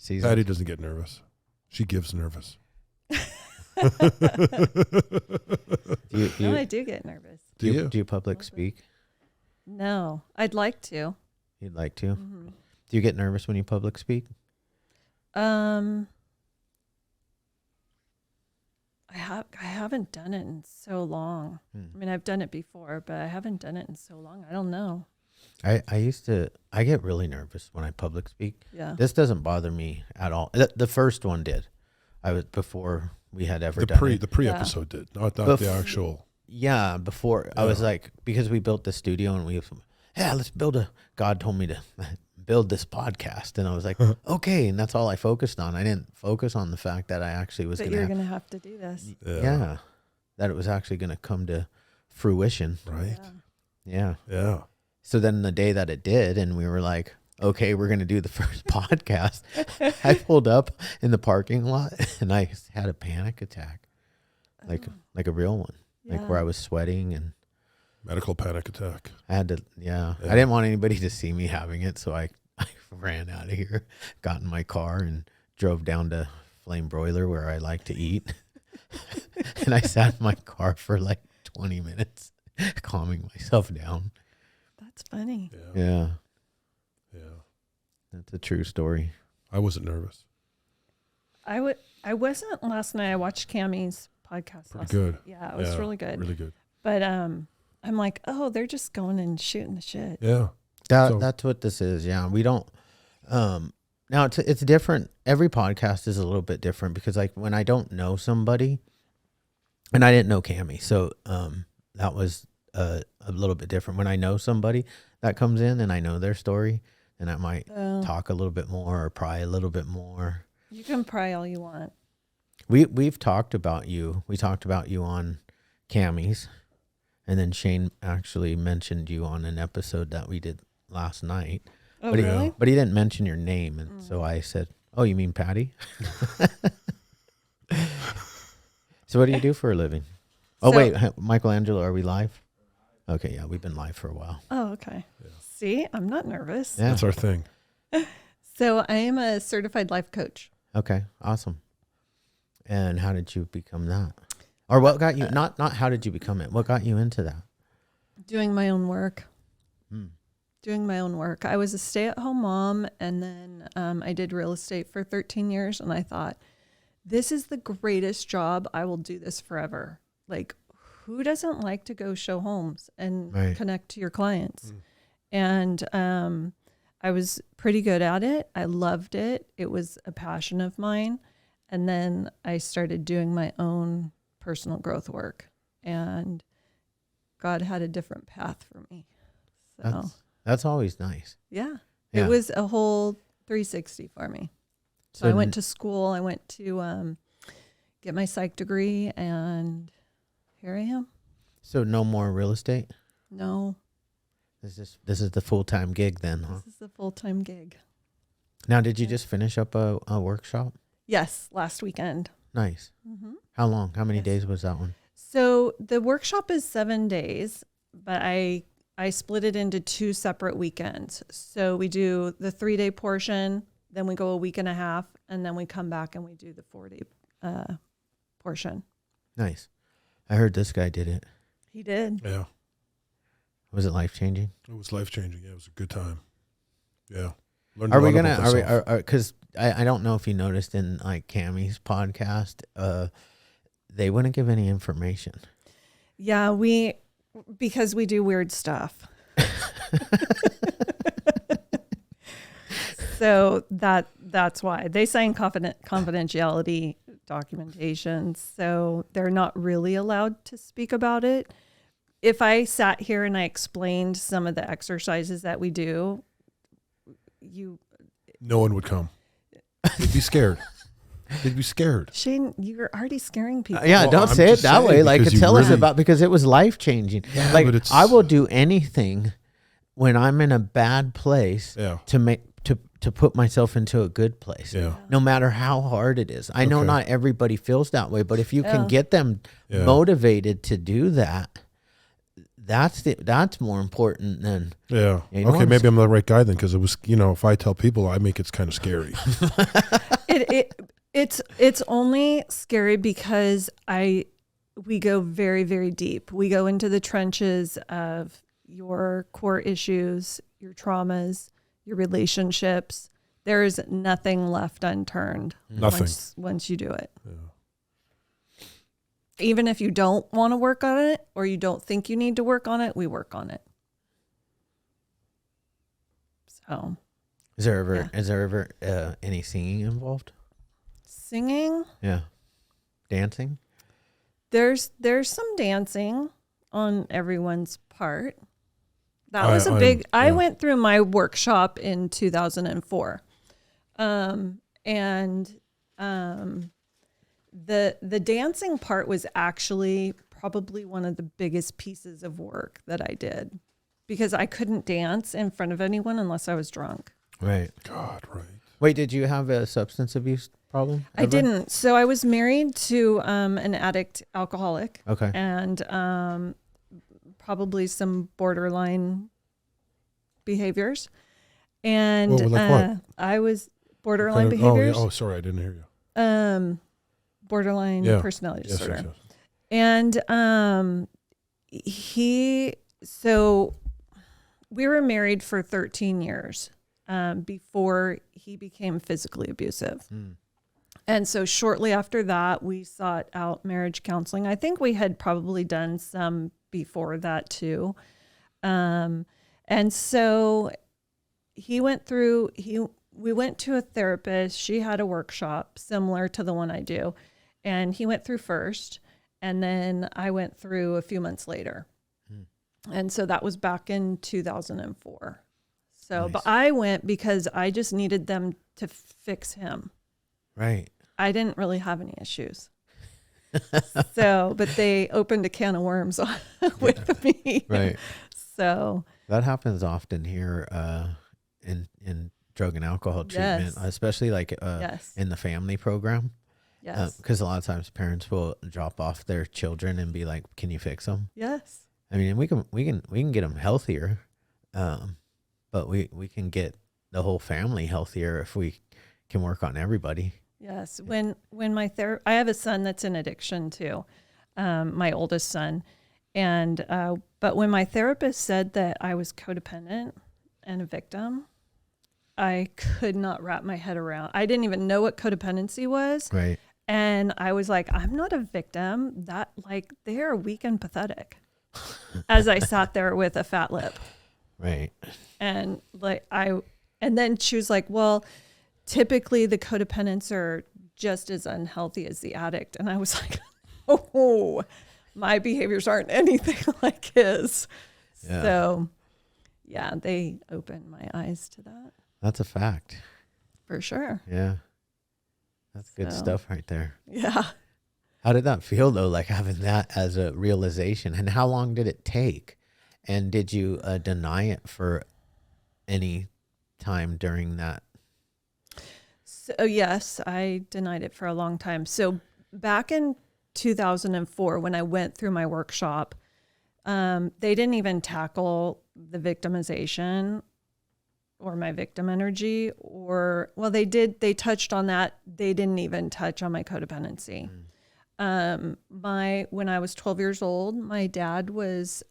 seasons. Patti doesn't get nervous. She gives nervous. No, I do get nervous. Do you? Do you public speak? No, I'd like to. You'd like to? Mm-hmm. Do you get nervous when you public speak? I haven't done it in so long. I mean, I've done it before, but I haven't done it in so long. I don't know. I get really nervous when I public speak. Yeah. This doesn't bother me at all. The first one did. I was before we had ever done it. The pre-episode did, not the actual. Yeah, before I was like, because we built the studio and let's God told me to build this podcast, and I was like, okay, and that's all I focused on. I didn't focus on the fact that I actually was going to have to do this. Yeah, that it was actually going to come to fruition. Right. Yeah. Yeah. So then the day that it did, and we were like, okay, we're going to do the first podcast. I pulled up in the parking lot and I had a panic attack, like a real one, like where I was sweating and medical panic attack. I had to, I didn't want anybody to see me having it. So I ran out of here, got in my car and drove down to Flame Broiler where I like to eat. And I sat in my car for like 20 minutes, calming myself down. That's funny. Yeah. Yeah. That's a true story. I wasn't nervous. I wasn't last night. I watched Cammie's podcast. Pretty good. Night. Yeah, it was really good. Really good. But I'm like, oh, they're just going and shooting the shit. Yeah. That's what this is. Yeah. We don't, now it's different. Every podcast is a little bit different because like when I don't know somebody, and I didn't know Cammie, so that was a little bit different. When I know somebody that comes in and I know their story, then I might talk a little bit more or pry a little bit more. You can pry all you want. We've talked about you. We talked about you on Cammie's, and then Shane actually mentioned you on an episode that we did last night. Oh, but really? But he didn't mention your name, and so I said, "Oh, you mean Patti?" So, what do you do for a living? Oh, wait, Michelangelo, are we live? Okay, yeah, we've been live for a while. Oh, okay. Yeah. See, I'm not nervous. Yeah. That's our thing. So I am a certified life coach. Okay, awesome. And how did you become that? Or what got you, not how did you become it? What got you into that? Doing my own work. Doing my own work. I was a stay-at-home mom, and then I did real estate for 13 years, and I thought, this is the greatest job. I will do this forever. Like, who doesn't like to go show homes and connect to your clients? And I was pretty good at it. I loved it. It was a passion of mine. And then I started doing my own personal growth work, and God had a different path for me. So that's always nice. Yeah. It was a whole 360 for me. So I went to school. I went to get my psych degree, and here I am. So no more real estate? No. This is the full-time gig then, huh? This is the full-time gig. Now, did you just finish up a workshop? Yes, last weekend. Nice. How long? How many days was that one? So the workshop is 7 days, but I split it into 2 separate weekends. So we do the 3-day portion, then we go a week and a half, and then we come back and we do the 4-day portion. Nice. I heard this guy did it. He did. Yeah. Was it life-changing? It was life-changing. Yeah, it was a good time. Yeah. Are we gonna? Because I don't know if you noticed in like Cammie's podcast, they wouldn't give any information. Yeah, because we do weird stuff. So that's why they sign confidentiality documentation. So they're not really allowed to speak about it. If I sat here and I explained some of the exercises that we do, no one would come. They'd be scared. They'd be scared. Shane, you're already scaring people. Don't say it that way. Like, tell us about, because it was life changing. Yeah, like, I will do anything when I'm in a bad place to put myself into a good place. Yeah. No matter how hard it is. I know not everybody feels that way, but if you can get them motivated to do that, that's more important than Yeah. you don't Okay, wanna maybe I'm the right guy then, because it was, if I tell people, I make it's kind of scary. It's only scary because we go very, very deep. We go into the trenches of your core issues, your traumas, your relationships. There is nothing left unturned. Nothing. Once you do it. Yeah. Even if you don't want to work on it or you don't think you need to work on it, we work on it. So, Is there ever any singing involved? singing, Yeah. Dancing? there's some dancing on everyone's part. That was I went through my workshop in 2004. The dancing part was actually probably one of the biggest pieces of work that I did, because I couldn't dance in front of anyone unless I was drunk. Right. God, right. Wait, did you have a substance abuse problem? I didn't. So I was married to an addict alcoholic. Okay. And probably some borderline behaviors. And like what? I was borderline behaviors. Oh, sorry, I didn't hear you. Borderline personality Yes, disorder. yes. And so we were married for 13 years before he became physically abusive. And so shortly after that, we sought out marriage counseling. I think we had probably done some before that too. And so we went to a therapist. She had a workshop similar to the one I do. And he went through first, and then I went through a few months later. And so that was back in 2004. So, Nice. But I went because I just needed them to fix him. Right. I didn't really have any issues. So, but they opened a can of worms with me. Right. So That happens often here in drug and alcohol treatment, Yes. especially like Yes. in the family program. yes. Because a lot of times parents will drop off their children and be like, "Can you fix them?" Yes. I mean, we can get them healthier, but we can get the whole family healthier if we can work on everybody. Yes. When I have a son that's in addiction too, my oldest son. And, but when my therapist said that I was codependent and a victim, I could not wrap my head around. I didn't even know what codependency was. Right. And I was like, I'm not a victim. That, like, they are weak and pathetic. As I sat there with a fat lip. Right. And and then she was like, well, typically the codependents are just as unhealthy as the addict. And I was like, oh, my behaviors aren't anything like his. Yeah. So yeah, they opened my eyes to that That's a fact. for sure. Yeah. That's good So, stuff right there. Yeah. How did that feel though, like having that as a realization? And how long did it take? And did you deny it for any time during that? So yes, I denied it for a long time. So back in 2004, when I went through my workshop, they didn't even tackle the victimization or my victim energy, or, well, they did, they touched on that. They didn't even touch on my codependency. When I was 12 years old, my dad was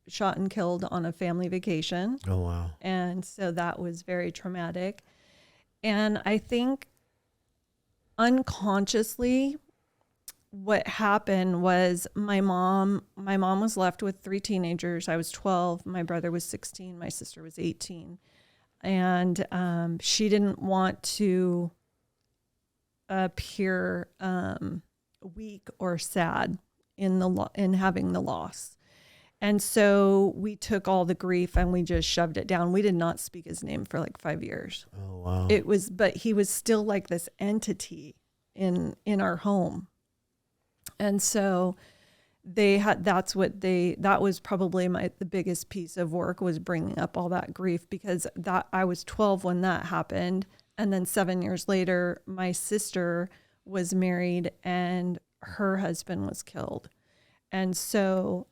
shot and killed on a family vacation. Oh, wow. And so that was very traumatic. And I think unconsciously what happened was my mom was left with 3 teenagers. I was 12, my brother was 16, my sister was 18. And she didn't want to appear weak or sad in having the loss. And so we took all the grief and we just shoved it down. We did not speak his name for like 5 years. Oh, wow. But he was still like this entity in our home. And so that was probably the biggest piece of work, was bringing up all that grief, because I was 12 when that happened. And then 7 years later, my sister was married and her husband was killed. And so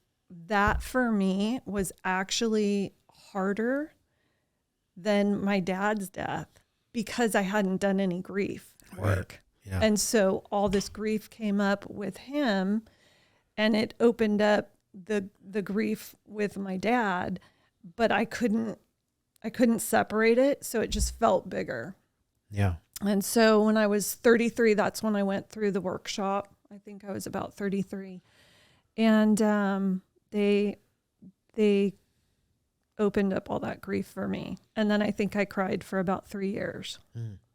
that for me was actually harder than my dad's death because I hadn't done any grief work. Yeah. And so all this grief came up with him, and it opened up the grief with my dad, but I couldn't separate it. So it just felt bigger. Yeah. And so when I was 33, that's when I went through the workshop. I think I was about 33. And they opened up all that grief for me. And then I think I cried for about 3 years.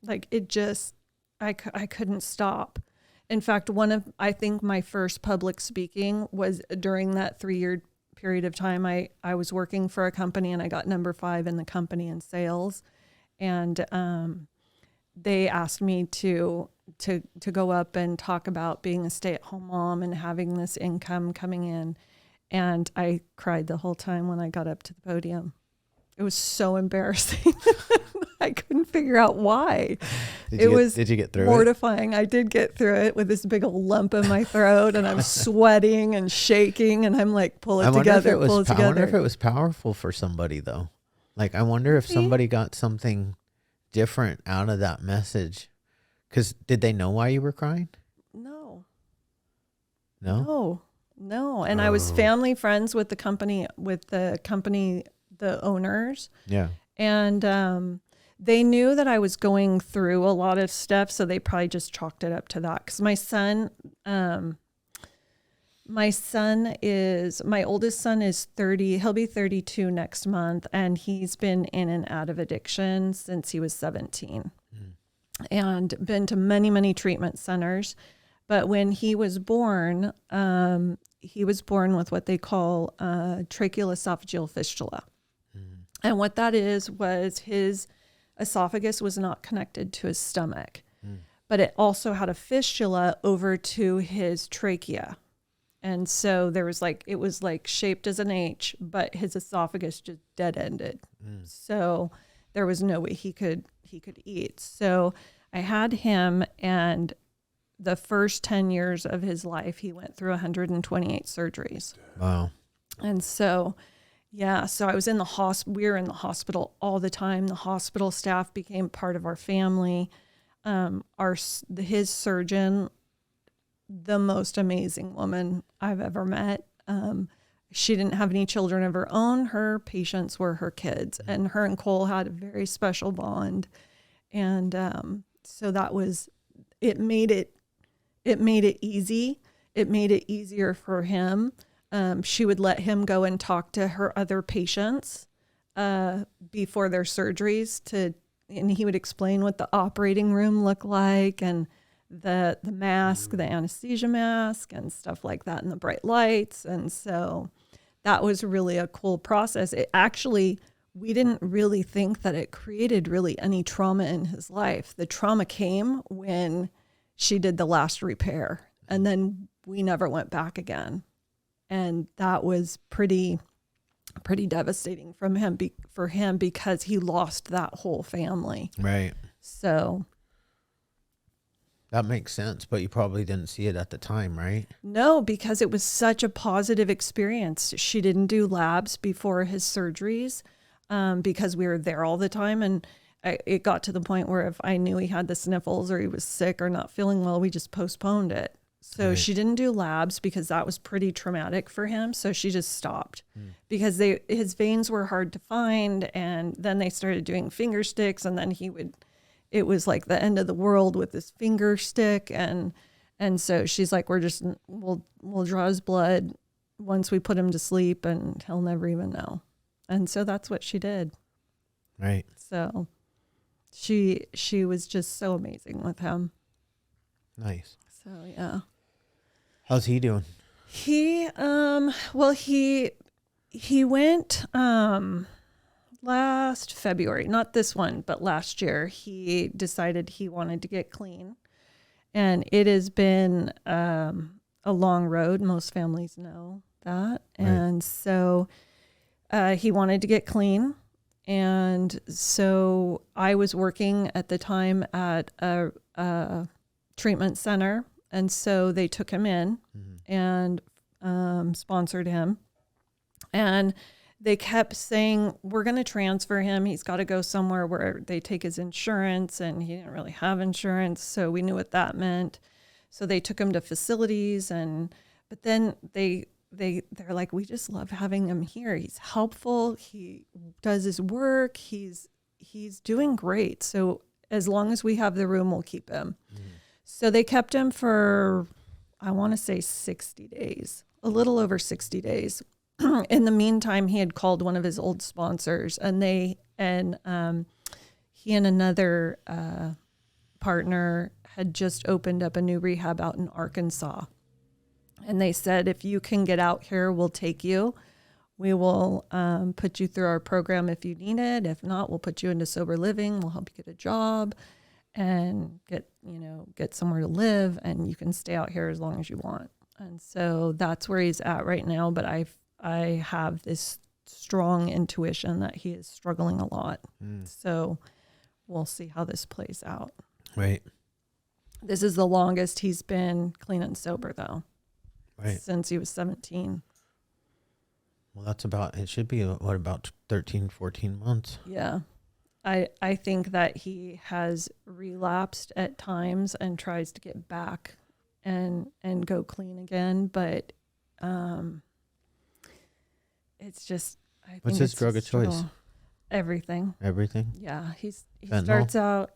Like it just, I couldn't stop. In fact, I think my first public speaking was during that 3-year period of time. I was working for a company and I got number 5 in the company in sales. And they asked me to go up and talk about being a stay-at-home mom and having this income coming in. And I cried the whole time when I got up to the podium. It was so embarrassing. I couldn't figure out why. Did you get through mortifying. I did get through it with this big old lump in my throat, and I'm sweating and shaking, and I'm like, pull it together. I wonder if it was powerful for somebody, though. Like, I wonder if somebody got something different out of that message. Because did they know why you were crying? No. No? No. And I was family friends with the company, the owners. Yeah. And they knew that I was going through a lot of stuff, so they probably just chalked it up to that. Because my oldest son is 30. He'll be 32 next month, and he's been in and out of addiction since he was 17, and been to many, many treatment centers. But when he was born with what they call tracheoesophageal fistula. And what that was his esophagus was not connected to his stomach, but it also had a fistula over to his trachea. And so it was like shaped as an H, but his esophagus just dead ended. So there was no way he could eat. So I had him, and the first 10 years of his life, he went through 128 surgeries. Wow. And so, yeah, so I was in the hospital. We were in the hospital all the time. The hospital staff became part of our family. His surgeon, the most amazing woman I've ever met. She didn't have any children of her own. Her patients were her kids, and her and Cole had a very special bond. And so it made it easy. It made it easier for him. She would let him go and talk to her other patients before their surgeries and he would explain what the operating room looked like, and the mask, the anesthesia mask and stuff like that, and the bright lights. And so that was really a cool process. We didn't really think that it created really any trauma in his life. The trauma came when she did the last repair, and then we never went back again. And that was pretty devastating for him because he lost that whole family. Right. So that makes sense, but you probably didn't see it at the time, right? no, because it was such a positive experience. She didn't do labs before his surgeries because we were there all the time. And it got to the point where if I knew he had the sniffles or he was sick or not feeling well, we just postponed it. So Right. she didn't do labs because that was pretty traumatic for him. So she just stopped because his veins were hard to find. And then they started doing finger sticks, and then it was like the end of the world with this finger stick. And so she's like, we'll draw his blood once we put him to sleep, and he'll never even know. And so that's what she did. Right. So she was just so amazing with him. Nice. So yeah. How's he doing? He went last February, not this one, but last year. He decided he wanted to get clean, and it has been a long road. Most families know that. Right. And so he wanted to get clean. And so I was working at the time at a treatment center. And so they took him in and sponsored him. And they kept saying, we're going to transfer him. He's got to go somewhere where they take his insurance, and he didn't really have insurance. So we knew what that meant. So they took him to facilities, but then they're like, we just love having him here. He's helpful. He does his work. He's doing great. So as long as we have the room, we'll keep him. So they kept him for, I want to say 60 days, a little over 60 days. In the meantime, he had called one of his old sponsors, and he and another partner had just opened up a new rehab out in Arkansas. And they said, if you can get out here, we'll take you. We will put you through our program if you need it. If not, we'll put you into sober living. We'll help you get a job and get somewhere to live, and you can stay out here as long as you want. And so that's where he's at right now. But I have this strong intuition that he is struggling a lot. So we'll see how this plays out. Right. This is the longest he's been clean and sober, though. Right. Since he was 17. Well, it should be, about 13, 14 months. Yeah. I think that he has relapsed at times and tries to get back and go clean again. But it's just, I think what's his drug of choice? Everything. Everything? Yeah. He Fentanyl? starts out,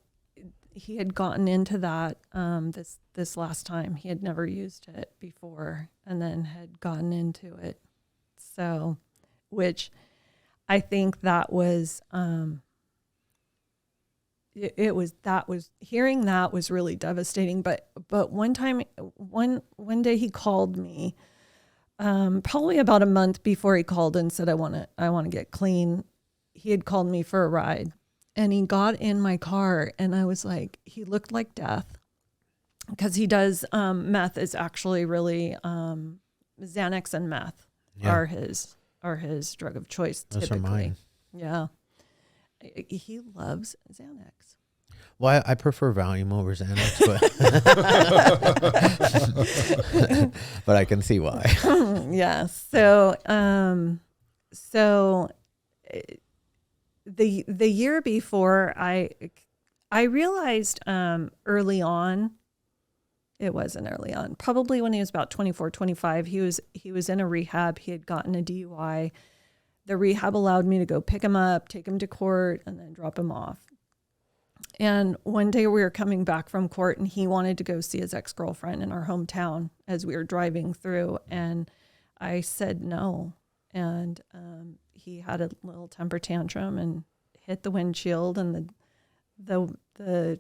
he had gotten into that this last time. He had never used it before, and then had gotten into it. So, which I think that was, hearing that was really devastating. But one day he called me, probably about a month before he called and said, I want to get clean. He had called me for a ride, and he got in my car, and I was like, he looked like death, because he does, meth is actually really, Xanax and meth are his drug of choice. Those typically. are mine. Yeah. He loves Xanax. Well, I prefer Valium over Xanax, but but I can see why. Yeah. So, the year before, I realized early on, it wasn't early on, probably when he was about 24, 25, he was in a rehab. He had gotten a DUI. The rehab allowed me to go pick him up, take him to court, and then drop him off. And one day we were coming back from court, and he wanted to go see his ex-girlfriend in our hometown as we were driving through. And I said no. And he had a little temper tantrum and hit the windshield and the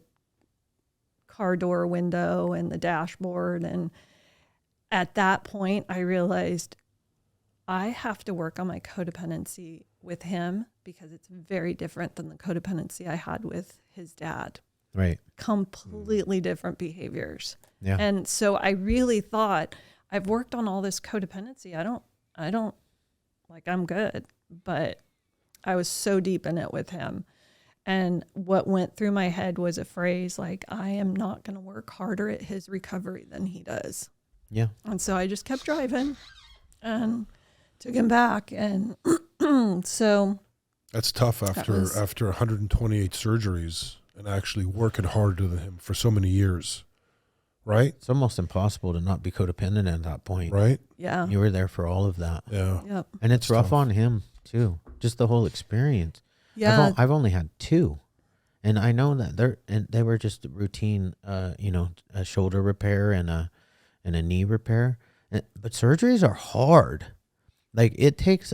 car door window and the dashboard. And at that point, I realized I have to work on my codependency with him, because it's very different than the codependency I had with his dad. Right. Completely different behaviors. Yeah. And so I really thought, I've worked on all this codependency. I don't like, I'm good, but I was so deep in it with him. And what went through my head was a phrase like, I am not going to work harder at his recovery than he does. Yeah. And so I just kept driving and took him back. And so that's tough after 128 surgeries and actually working harder than him for so many years, right? It's almost impossible to not be codependent at that point. Right? Yeah. You were there for all of that. Yeah. Yep. And it's rough tough. on him too. Just the whole experience. Yeah. I've only had 2. And I know that they were just routine, a shoulder repair and a knee repair. But surgeries are hard. Like it takes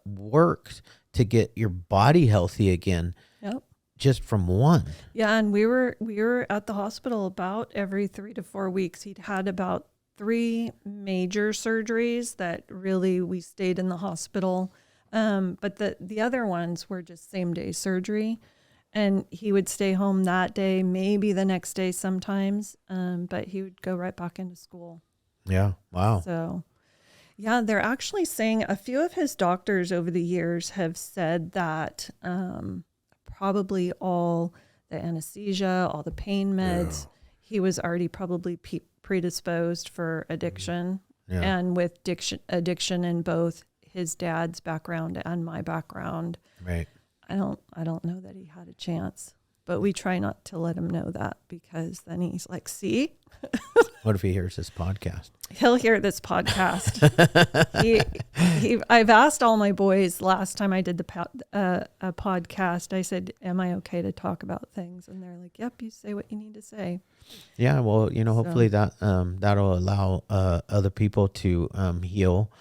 work to get your body healthy again. Yep. Just from one. Yeah. And we were at the hospital about every 3 to 4 weeks. He'd had about 3 major surgeries that really we stayed in the hospital. But the other ones were just same day surgery, and he would stay home that day, maybe the next day sometimes. But he would go right back into school. Yeah. Wow. So yeah, they're actually saying a few of his doctors over the years have said that, probably all the anesthesia, all the pain meds, he was already probably predisposed for addiction. and with addiction in both his dad's background and my background. Right. I don't know that he had a chance, but we try not to let him know that, because then he's like, see, What if he hears this podcast? he'll hear this podcast. I've asked all my boys last time I did a podcast, I said, am I okay to talk about things? And they're like, yep, you say what you need to say. Yeah. Well, hopefully that, that'll allow, other people to, heal.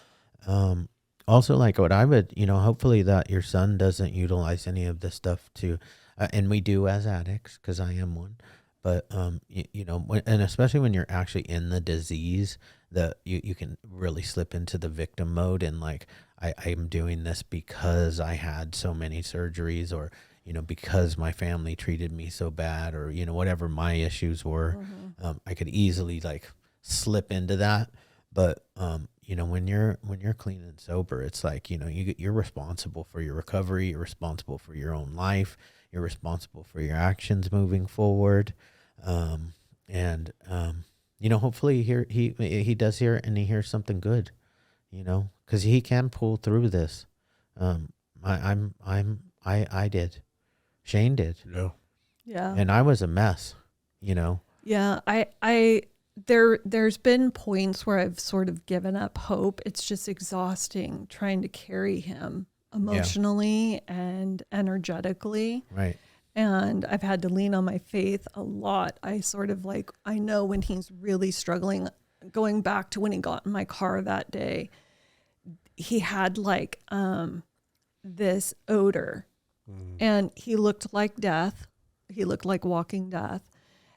Also, like what I would, hopefully that your son doesn't utilize any of this stuff to, and we do as addicts, because I am one. But, and especially when you're actually in the disease, that you can really slip into the victim mode. And like, I'm doing this because I had so many surgeries, or, because my family treated me so bad, or, whatever my issues were. Mm-hmm. I could easily like slip into that. But, when you're clean and sober, it's like, you're responsible for your recovery. You're responsible for your own life. You're responsible for your actions moving forward. Hopefully he does hear it, and he hears something good, because he can pull through this. I did. Shane did. Yeah. And I was a mess, Yeah. There's been points where I've sort of given up hope. It's just exhausting trying to carry him emotionally and energetically. Right. And I've had to lean on my faith a lot. I know when he's really struggling. Going back to when he got in my car that day, he had like this odor, and he looked like death. He looked like walking death.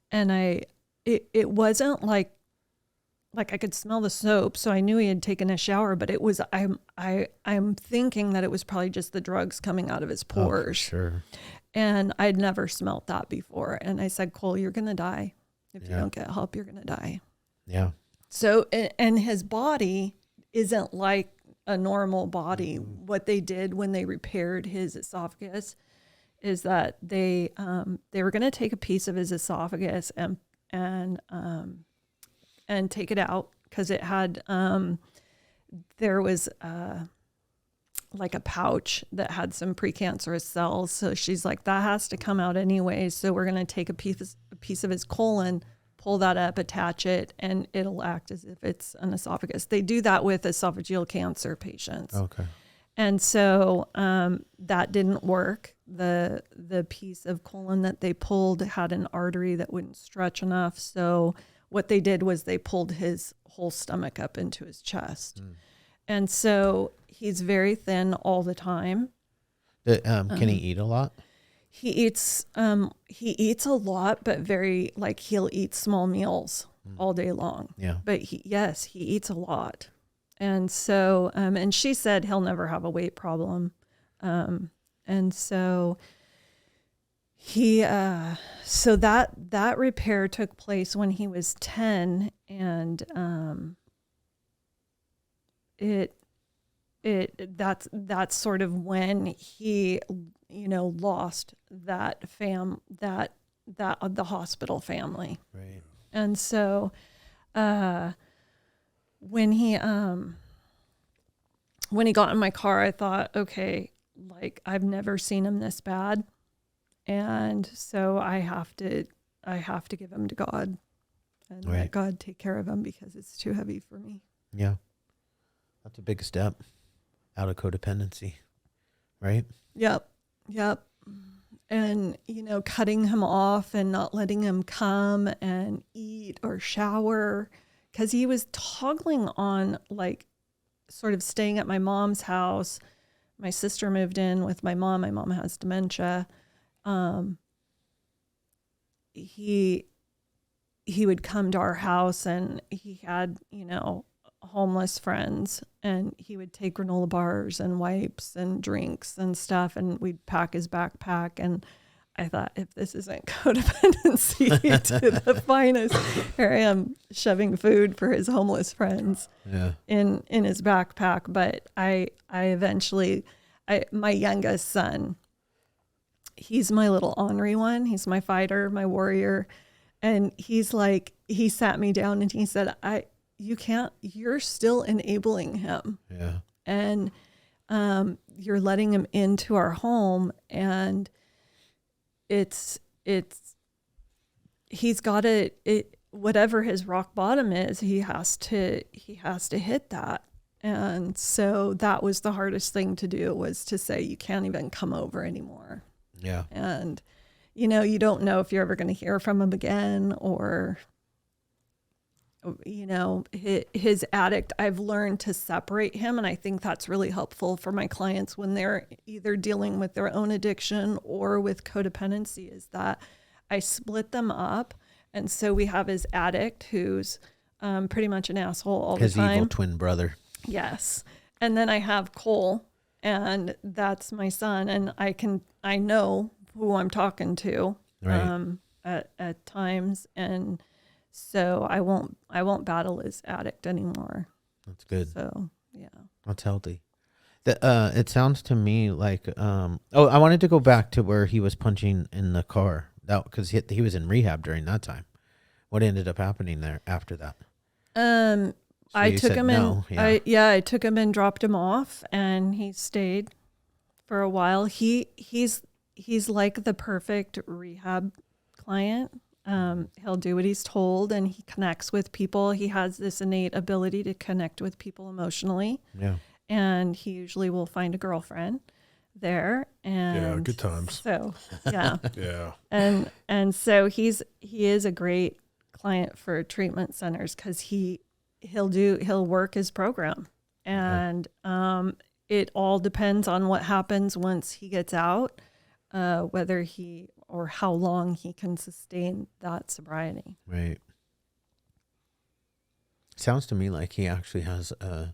And it wasn't like I could smell the soap, so I knew he had taken a shower, but it was, I'm thinking that it was probably just the drugs coming out of his pores. Oh, for sure. And I'd never smelt that before. And I said, Cole, you're going to die. If you don't get help, you're going to die. Yeah. So, and his body isn't like a normal body. Mm-hmm. What they did when they repaired his esophagus is that they were going to take a piece of his esophagus and take it out, because it had, there was like a pouch that had some precancerous cells. So she's like, that has to come out anyway. So we're going to take a piece of his colon, pull that up, attach it, and it'll act as if it's an esophagus. They do that with esophageal cancer patients. Okay. And so that didn't work. The piece of colon that they pulled had an artery that wouldn't stretch enough. So what they did was they pulled his whole stomach up into his chest. And so he's very thin all the time. Can he eat a lot? He eats a lot, but he'll eat small meals all day long. Yeah. But he eats a lot. And so, and she said he'll never have a weight problem. And so so that repair took place when he was 10, and that's sort of when he, lost the hospital family. Right. And so, when he got in my car, I thought, okay, like I've never seen him this bad. And so I have to give him to God and let God take care of him, because it's too heavy for me. Yeah. That's a big step out of codependency, right? Yep. And, cutting him off and not letting him come and eat or shower, because he was toggling on like sort of staying at my mom's house. My sister moved in with my mom. My mom has dementia. He would come to our house, and he had, homeless friends, and he would take granola bars and wipes and drinks and stuff, and we'd pack his backpack. And I thought, if this isn't codependency to the finest, here I am shoving food for his homeless friends in his backpack. But I eventually, my youngest son, he's my little ornery one. He's my fighter, my warrior. And he's like, he sat me down and he said, you're still enabling him. Yeah. And you're letting him into our home, and he's got to, whatever his rock bottom is, he has to hit that. And so that was the hardest thing to do, was to say, you can't even come over anymore. Yeah. And, you don't know if you're ever going to hear from him again, or, his addict. I've learned to separate him. And I think that's really helpful for my clients when they're either dealing with their own addiction or with codependency, is that I split them up. And so we have his addict, who's pretty much an asshole all the time. His evil twin brother. Yes. And then I have Cole, and that's my son. And I know who I'm talking to at times. And so I won't battle his addict anymore. That's good. So, yeah. That's healthy. It sounds to me like, I wanted to go back to where he was punching in the car, because he was in rehab during that time. What ended up happening there after that? I took him in. Yeah. I took him and dropped him off, and he stayed for a while. He's like the perfect rehab client. He'll do what he's told, and he connects with people. He has this innate ability to connect with people emotionally. Yeah. And he usually will find a girlfriend there. And yeah, good times. So, yeah. Yeah. And so he is a great client for treatment centers, because he'll work his program, and it all depends on what happens once he gets out, whether he or how long he can sustain that sobriety. Right. Sounds to me like he actually has the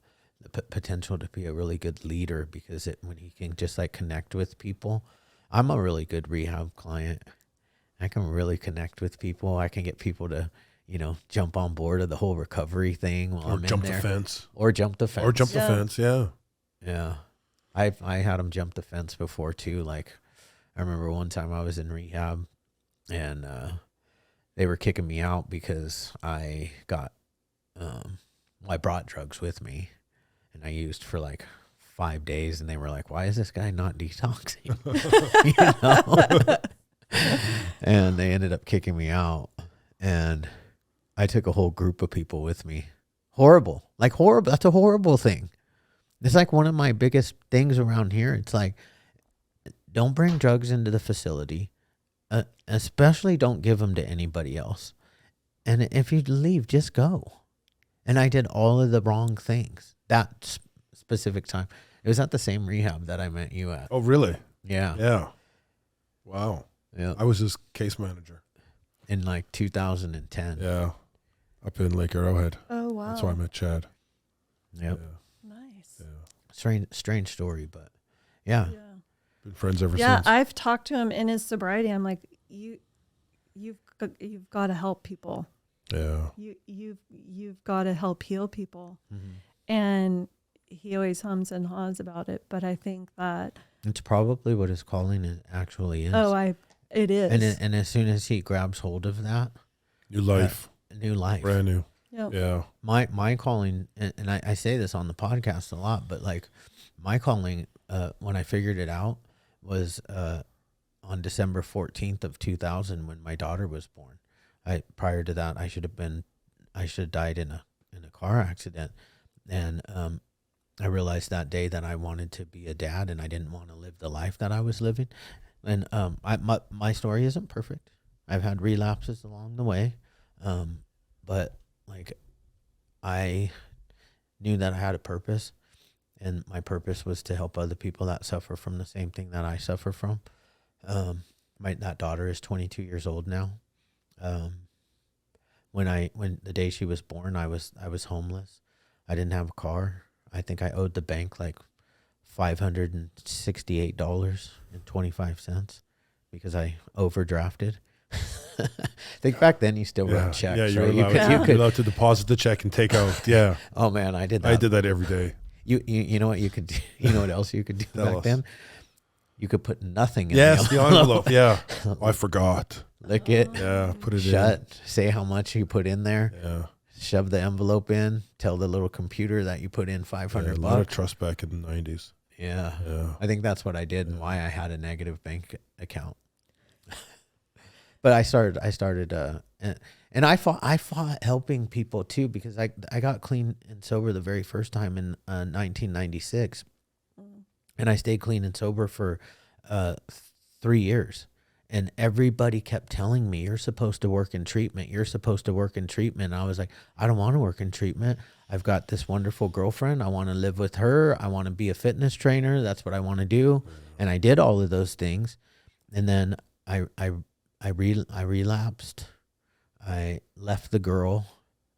potential to be a really good leader, because when he can just like connect with people. I'm a really good rehab client. I can really connect with people. I can get people to, jump on board of the whole recovery thing while I'm jump in there. the fence. Or jump the fence. Or jump the fence, yeah. Yeah. I had them jump the fence before too. Like, I remember one time I was in rehab, and they were kicking me out because I got, I brought drugs with me, and I used for like 5 days, and they were like, why is this guy not detoxing? And they ended up kicking me out, and I took a whole group of people with me. Horrible. That's a horrible thing. It's like one of my biggest things around here. It's like, don't bring drugs into the facility, especially don't give them to anybody else. And if you leave, just go. And I did all of the wrong things that specific time. It was at the same rehab that I met you at. Oh, really? Yeah. Yeah. Wow. Yeah. I was his case manager. In like 2010. Yeah. Up in Lake Arrowhead. Oh, wow. That's why I met Chad. Yep. Yeah. Nice. Yeah. Strange story, but yeah. Been friends ever since. Yeah, I've talked to him in his sobriety. I'm like, you've got to help people. Yeah. You've got to help heal people. Mm-hmm. And he always hums and haws about it, but I think that it's probably what his calling actually is. It is. And as soon as he grabs hold of that, New life. New life. Brand new. Yep. Yeah. My calling, and I say this on the podcast a lot, but like my calling, when I figured it out, was on December 14th of 2000 when my daughter was born. Prior to that, I should have died in a car accident, and I realized that day that I wanted to be a dad, and I didn't want to live the life that I was living. And my story isn't perfect. I've had relapses along the way, but like I knew that I had a purpose, and my purpose was to help other people that suffer from the same thing that I suffer from. That daughter is 22 years old now. When the day she was born, I was homeless. I didn't have a car. I think I owed the bank like $568.25 because I overdrafted. I think back then you still wrote checks. Yeah, right? You're allowed to deposit the check and take out. Yeah. Oh man, I did that. I did that every day. You know what you could do? You know what else you could do back then? You could put nothing in the envelope. Yeah. Oh, I forgot. Lick it. Yeah, put it shut. Say how much you put in there. Yeah. shove the envelope in, tell the little computer that you put in $500. A lot of trust back in the 90s. Yeah. I think that's what I did and why I had a negative bank account. But I started, and I fought helping people too, because I got clean and sober the very first time in 1996, and I stayed clean and sober for 3 years, and everybody kept telling me, "You're supposed to work in treatment. You're supposed to work in treatment." And I was like, "I don't want to work in treatment. I've got this wonderful girlfriend. I want to live with her. I want to be a fitness trainer. That's what I want to do." And I did all of those things, and then I relapsed. I left the girl,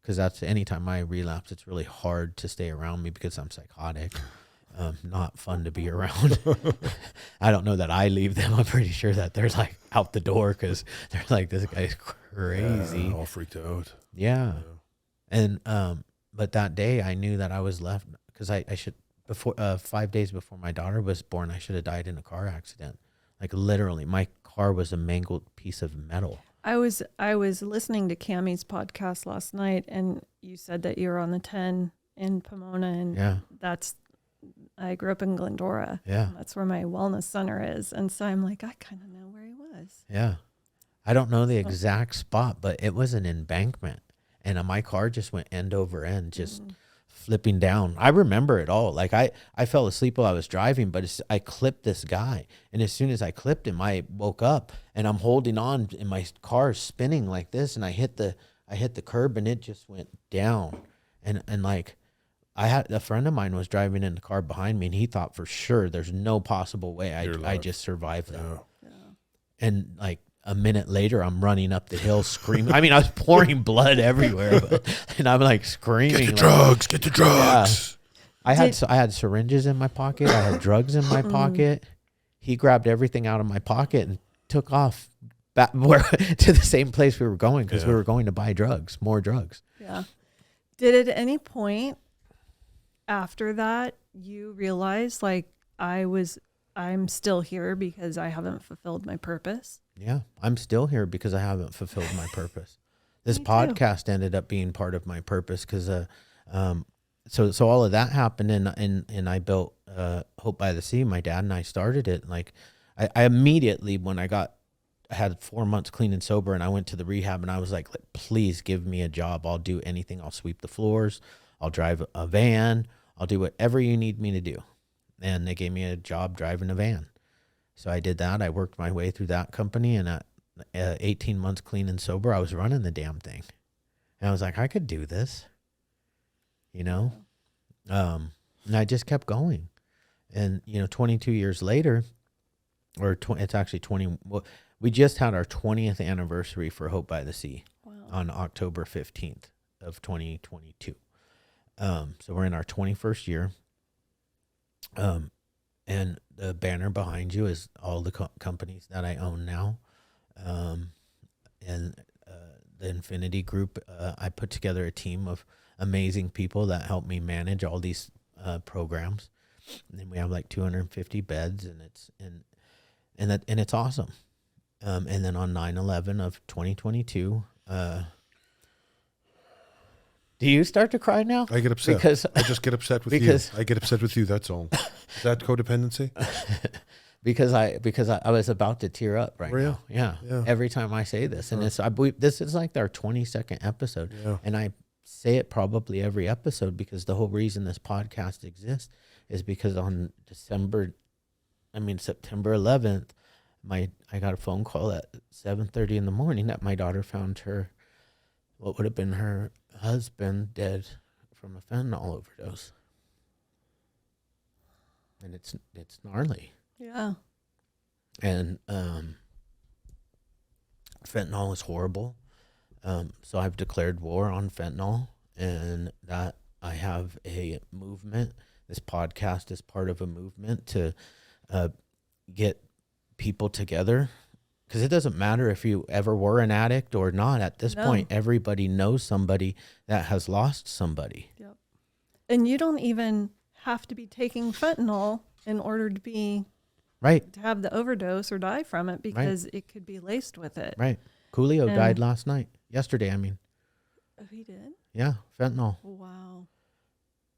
because that's anytime I relapse, it's really hard to stay around me because I'm psychotic. Not fun to be around. I don't know that I leave them. I'm pretty sure that they're like out the door because they're like, this guy's crazy. Yeah, all freaked out. Yeah. And but that day I knew that I was left, because I should, before 5 days before my daughter was born, I should have died in a car accident. Like literally, my car was a mangled piece of metal. I was listening to Cammie's podcast last night, and you said that you were on the 10 in Pomona, and I grew up in Glendora. Yeah. That's where my wellness center is. And so I'm like, I kind of know where he was. Yeah. I don't know the exact spot, but it was an embankment, and my car just went end over end, just flipping down. I remember it all. Like I fell asleep while I was driving, but I clipped this guy, and as soon as I clipped him, I woke up and I'm holding on, and my car's spinning like this, and I hit the curb, and it just went down, and like I had a friend of mine was driving in the car behind me, and he thought for sure there's no possible way I just survived that. Yeah. And like a minute later, I'm running up the hill screaming. I mean, I was pouring blood everywhere, and I'm like screaming. Get the drugs. Yeah. I had syringes in my pocket. I had drugs in my pocket. He grabbed everything out of my pocket and took off back to the same place we were going, because we were going to buy more drugs. Yeah. Did at any point after that you realize, like, I'm still here because I haven't fulfilled my purpose? Yeah, I'm still here because I haven't fulfilled my purpose. This podcast ended up being part of my purpose, because so all of that happened, and I built Hope by the Sea. My dad and I started it. Like I immediately, when I had 4 months clean and sober, and I went to the rehab, and I was like, please give me a job. I'll do anything. I'll sweep the floors. I'll drive a van. I'll do whatever you need me to do. And they gave me a job driving a van. So I did that. I worked my way through that company, and at 18 months clean and sober, I was running the damn thing. And I was like, I could do this, you know? And I just kept going. And, 22 years later, it's actually 20, we just had our 20th anniversary for Hope by the Sea on October 15th of 2022. So we're in our 21st year. And the banner behind you is all the companies that I own now. And the Infinity Group, I put together a team of amazing people that help me manage all these programs. And then we have like 250 beds, and it's awesome. And then on 9/11 of 2022, do you start to cry now? I get upset. Because I just get upset with you. I get upset with you. That's all. Is that codependency? because I was about to tear up now. Yeah. Every time I say this, and I believe this is like our 22nd episode, and I say it probably every episode, because the whole reason this podcast exists is because on September 11th, I got a phone call at 7:30 in the morning that my daughter found what would have been her husband dead from a fentanyl overdose. And it's gnarly. Yeah. And fentanyl is horrible. So I've declared war on fentanyl, and that I have a movement. This podcast is part of a movement to get people together, because it doesn't matter if you ever were an addict or not. At this point, everybody knows somebody that has lost somebody. Yep. And you don't even have to be taking fentanyl in order to be to have the overdose or die from it, because it could be laced with it. Right. Coolio died yesterday. I mean. Oh, he did? Yeah, fentanyl. Wow.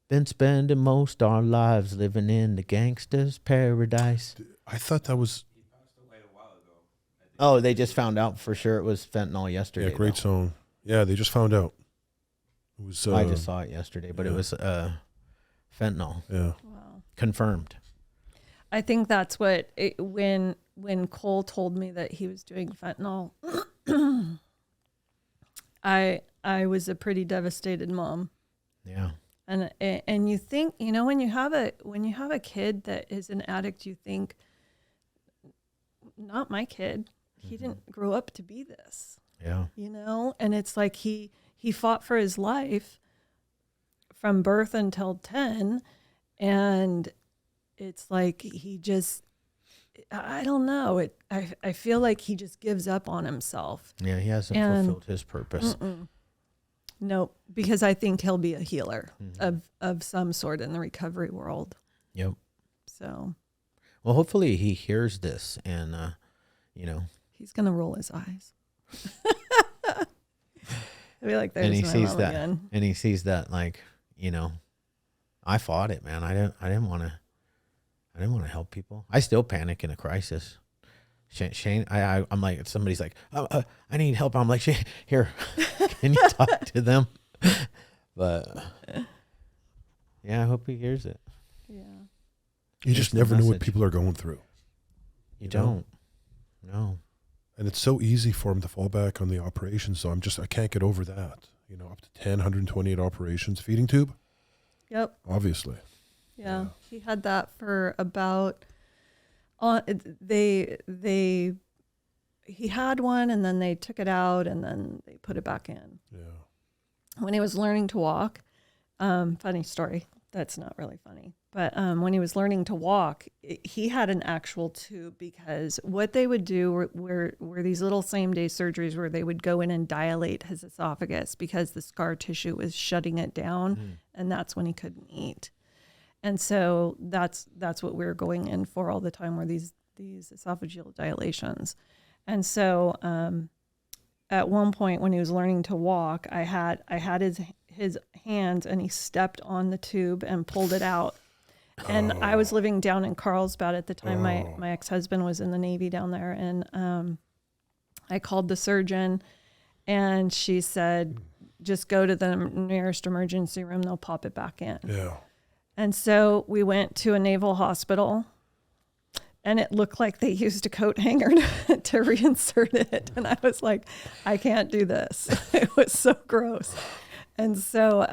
Been spending most our lives living in the gangster's paradise. I thought that was... Oh, they just found out for sure it was fentanyl yesterday. Yeah, great song. Yeah, they just found out. It was. I just saw it yesterday, but it was fentanyl. Yeah. Wow. Confirmed. I think that's what when Cole told me that he was doing fentanyl, I was a pretty devastated mom. Yeah. And you think, when you have a kid that is an addict, you think, not my kid. He didn't grow up to be this. Yeah. And it's like he fought for his life from birth until 10, and it's like he just, I don't know. I feel like he just gives up on himself. Yeah, he hasn't fulfilled his purpose. Nope, because I think he'll be a healer of some sort in the recovery world. Yep. So, well, hopefully he hears this and, he's going to roll his eyes. I'll be like, there's and he my sees mom that, again. and he sees that, like, I fought it, man. I didn't want to help people. I still panic in a crisis. Shane, I'm like, somebody's like, I need help. I'm like, Shane, here, can you talk to them? But yeah, I hope he hears it. Yeah. You just never know what people are going through. You don't. No. And it's so easy for him to fall back on the operation. So I can't get over that. Up to 128 operations, feeding tube. Yep. Obviously. Yeah. He had that for about, he had one and then they took it out and then they put it back in. Yeah. When he was learning to walk, funny story. That's not really funny. But when he was learning to walk, he had an actual tube, because what they would do were these little same-day surgeries where they would go in and dilate his esophagus because the scar tissue was shutting it down, and that's when he couldn't eat. And so that's what we were going in for all the time, were these esophageal dilations. And so at one point when he was learning to walk, I had his hands, and he stepped on the tube and pulled it out. And I was living down in Carlsbad at the time. My ex-husband was in the Navy down there. And I called the surgeon, and she said, just go to the nearest emergency room. They'll pop it back in. Yeah. And so we went to a naval hospital, and it looked like they used a coat hanger to reinsert it. And I was like, I can't do this. It was so gross. And so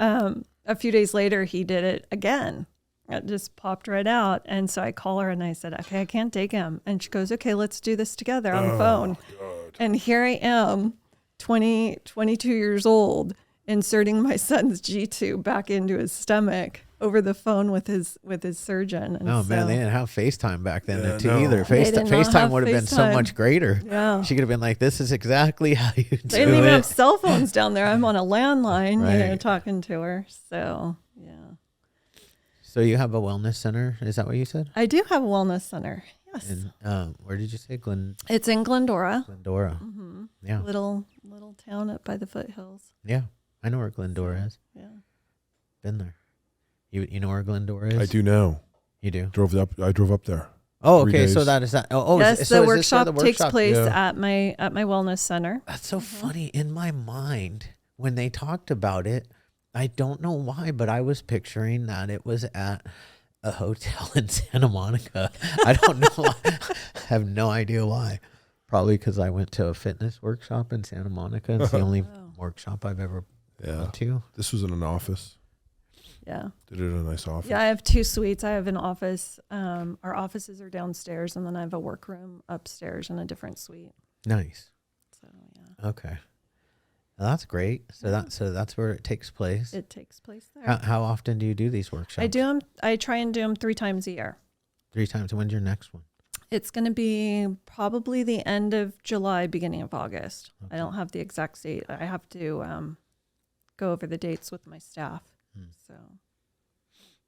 a few days later, he did it again. It just popped right out. And so I call her and I said, okay, I can't take him. And she goes, okay, let's do this together on the phone. God. And here I am, 22 years old, inserting my son's G-tube back into his stomach over the phone with his surgeon. And man, they didn't have FaceTime back then either. FaceTime FaceTime would have been so much greater. Yeah. She could have been like, this is exactly how you do it. They didn't even have cell phones down there. I'm on a landline, right. talking to her. So, yeah. So you have a wellness center? Is that what you said? I do have a wellness center. Yes. And where did you say? It's in Glendora. Glendora. Mm-hmm. Yeah. Little town up by the foothills. Yeah. I know where Glendora is. Yeah. Been there. You know where Glendora is? I do now. You do? I drove up there. Oh, okay. So that is that. Oh, yes. So the workshop takes place yeah. at my wellness center. That's so funny. In my mind, when they talked about it, I don't know why, but I was picturing that it was at a hotel in Santa Monica. I don't know why. I have no idea why. Probably because I went to a fitness workshop in Santa Monica. It's the only workshop I've ever been to. This was in an office. Yeah. Did it in a nice office. Yeah, I have 2 suites. I have an office. Our offices are downstairs, and then I have a workroom upstairs in a different suite. Nice. So, yeah. Okay. Well, that's great. So that's where it takes place. It takes place there. How often do you do these workshops? I try and do them 3 times a year. 3 times. When's your next one? It's going to be probably the end of July, beginning of August. Okay. I don't have the exact date. I have to go over the dates with my staff. So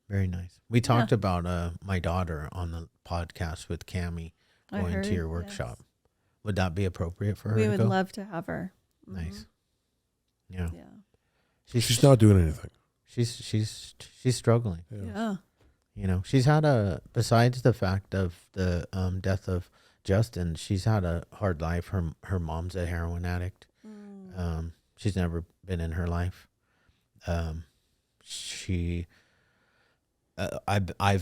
very nice. We talked about my daughter on the podcast with Cammie going to your workshop. Yes. Would that be appropriate for her? We would love to have her. Mm-hmm. Nice. Yeah. She's not doing anything. She's struggling. Yeah. You know, she's had besides the fact of the death of Justin, she's had a hard life. Her mom's a heroin addict. She's never been in her life. I've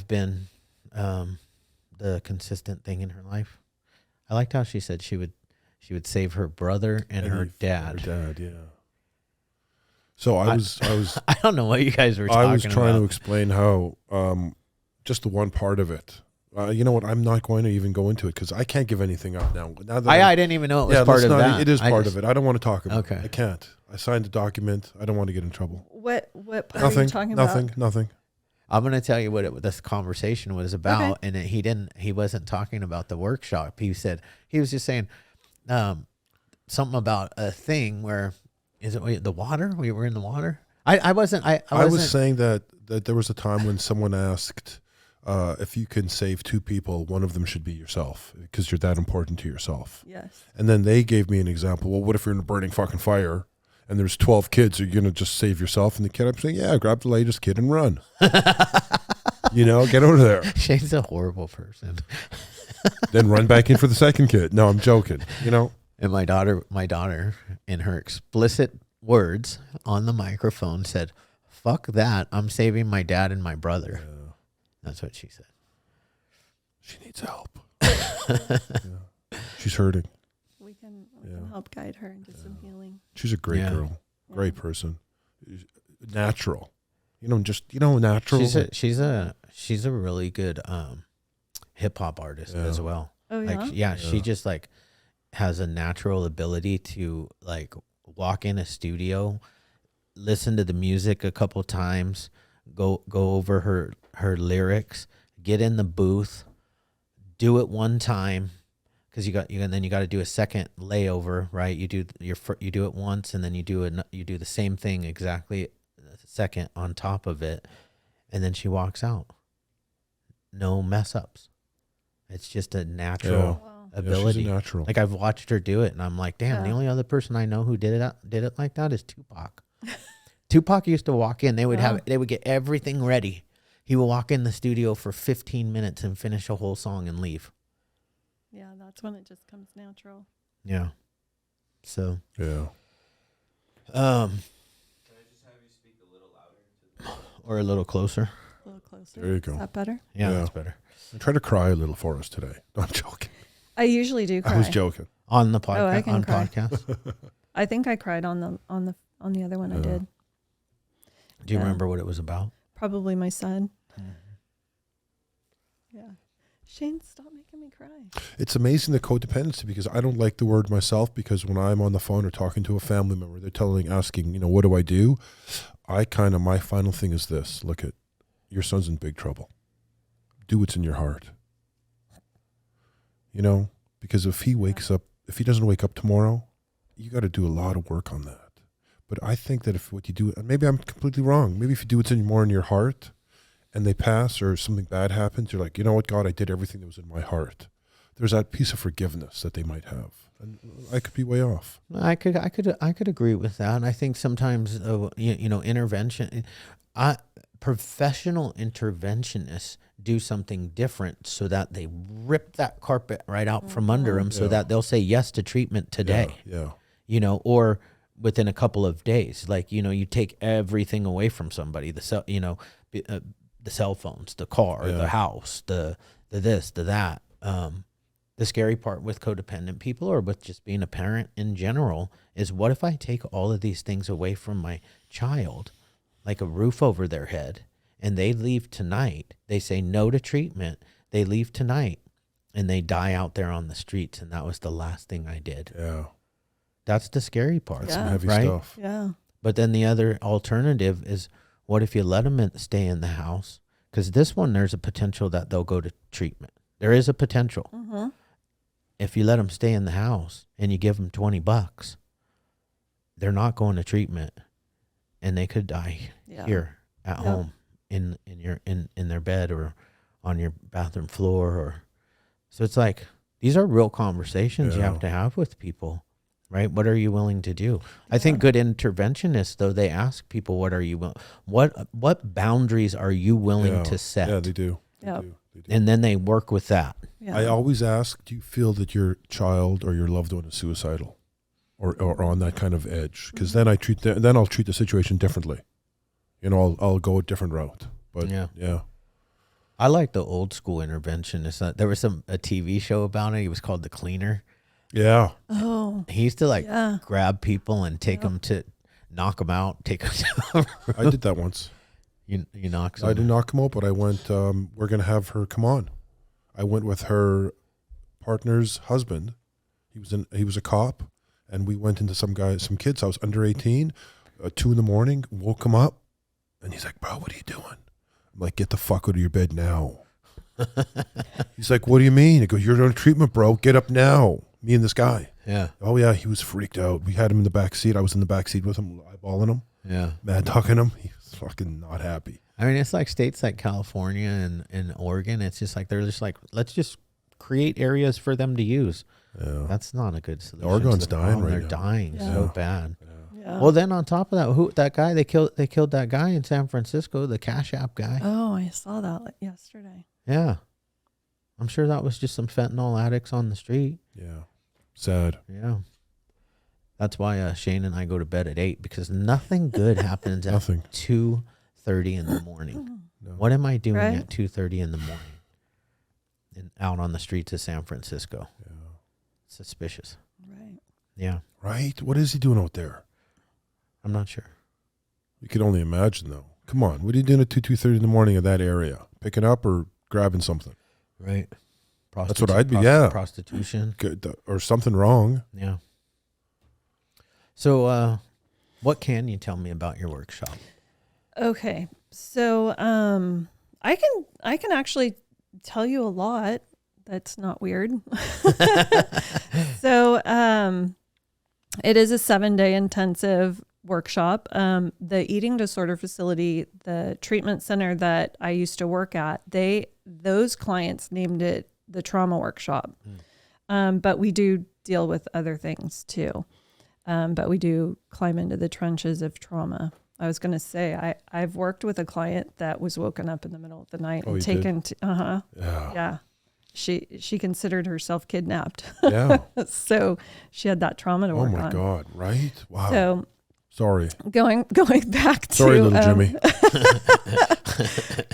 been the consistent thing in her life. I liked how she said she would save her brother and her dad. Her dad, yeah. So I was I don't know what you guys were talking about. I was trying to explain how just the one part of it. You know what? I'm not going to even go into it because I can't give anything up now. I didn't even know it was part of that. It is part of it. I don't want to talk about Okay. it. I can't. I signed a document. I don't want to get in trouble. What part are you talking about? Nothing. I'm going to tell you what this conversation was about, and he wasn't talking about the workshop. He was just saying something about a thing where the water? We were in the water. I was saying that there was a time when someone asked if you can save two people, one of them should be yourself because you're that important to yourself. Yes. And then they gave me an example. Well, what if you're in a burning fucking fire and there's 12 kids? Are you going to just save yourself? And the kid, I'm saying, yeah, grab the latest kid and run. Get out of there. Shane's a horrible person. Then run back in for the second kid. No, I'm joking. And my daughter, in her explicit words on the microphone, said, "Fuck that! I'm saving my dad and my brother." Yeah. That's what she said. She needs help. Yeah. She's hurting. We can help guide her into some healing. She's a great girl, great person, natural. Natural. She's a really good hip hop artist as well. Oh yeah. She just has a natural ability to walk in a studio, listen to the music a couple times, go over her lyrics, get in the booth, do it one time, because you got to do a second layover, right? You do it once, and then you do the same thing exactly a second on top of it, and then she walks out. No mess ups. It's just a natural ability. She's natural. Like I've watched her do it, and I'm like, damn. The only other person I know who did it like that is Tupac. Tupac used to walk in. They would get everything ready. He would walk in the studio for 15 minutes and finish a whole song and leave. Yeah, that's when it just comes natural. Yeah. So. Yeah. Can I just have you speak a little louder? Or a little closer? A little closer. There you go. Is that better? Yeah, that's better. I try to cry a little for us today. No, I'm joking. I usually do cry. I was joking. On the podcast. Oh, I can cry. Podcast. I think I cried on the other one I did. Do you remember what it was about? Probably my son. Yeah. Shane, stop making me cry. It's amazing the codependency, because I don't like the word myself, because when I'm on the phone or talking to a family member, they're asking, what do I do? My final thing is this: look, your son's in big trouble. Do what's in your heart. Because if he doesn't wake up tomorrow, you got to do a lot of work on that. But I think that if what you do, and maybe I'm completely wrong, maybe if you do what's more in your heart and they pass or something bad happens, you're like, you know what, God, I did everything that was in my heart. There's that piece of forgiveness that they might have. And I could be way off. I could agree with that. And I think sometimes, intervention, professional interventionists do something different so that they rip that carpet right out from under them so that they'll say yes to treatment today. Yeah. Or within a couple of days, you take everything away from somebody, the cell phones, the car, the house, the this, the that. The scary part with codependent people, or with just being a parent in general, is what if I take all of these things away from my child, like a roof over their head, and they leave tonight, they say no to treatment, they leave tonight, and they die out there on the streets, and that was the last thing I did. Yeah. That's the scary part. That's some heavy stuff. Yeah. But then the other alternative is, what if you let them stay in the house? Because this one, there's a potential that they'll go to treatment. There is a potential. Mm-hmm. If you let them stay in the house and you give them $20, they're not going to treatment, and they could die here at home in their bed or on your bathroom floor. So it's like, these are real conversations you have to have with people. right? What are you willing to do? I think good interventionists, though, they ask people, what are you, what boundaries are you willing to set? Yeah, they do. Yep. They do. And then they work with that. Yeah. I always ask, do you feel that your child or your loved one is suicidal or on that kind of edge? Because then I'll treat the situation differently. I'll go a different route. But yeah. I like the old school interventionist. There was a TV show about it. It was called The Cleaner. Yeah. Oh. He used to grab people and take them to knock them out, take them down. I did that once. You knocked them. I didn't knock him out, but I went, we're going to have her come on. I went with her partner's husband. He was a cop, and we went into some kid's house under 18, 2 a.m, woke him up, and he's like, bro, what are you doing? I'm like, get the fuck out of your bed now. He's like, what do you mean? I go, you're on treatment, bro. Get up now. Me and this guy. Yeah. Oh, yeah, he was freaked out. We had him in the back seat. I was in the back seat with him, eyeballing him. Yeah. Mad talking him. He was fucking not happy. I mean, it's like states like California and Oregon. It's just like, they're just like, let's just create areas for them to use. Yeah. That's not a good solution. Oregon's dying right They're now. dying so bad. Yeah. Well, then on top of that, they killed that guy in San Francisco, the Cash App guy. Oh, I saw that yesterday. Yeah. I'm sure that was just some fentanyl addicts on the street. Yeah. Sad. Yeah. That's why Shane and I go to bed at 8, because nothing good happens at 2:30 in the morning. No. What am I doing at 2:30 in the morning and out on the streets of San Francisco? Yeah. Suspicious. Right. Yeah. Right? What is he doing out there? I'm not sure. You can only imagine, though. Come on. What are you doing at 2:30 in the morning in that area? Picking up or grabbing something? Right. That's what I'd be, yeah. Prostitution. Good, or something wrong. Yeah. So what can you tell me about your workshop? Okay. So I can actually tell you a lot. That's not weird. So it is a 7-day intensive workshop. The eating disorder facility, the treatment center that I used to work at, those clients named it the trauma workshop. But we do deal with other things too. But we do climb into the trenches of trauma. I was going to say, I've worked with a client that was woken up in the middle of the night and taken to, yeah. She considered herself kidnapped. Yeah. So she had that trauma to work on. Oh my God. Right? Wow. So sorry. Going back to sorry, little Jimmy.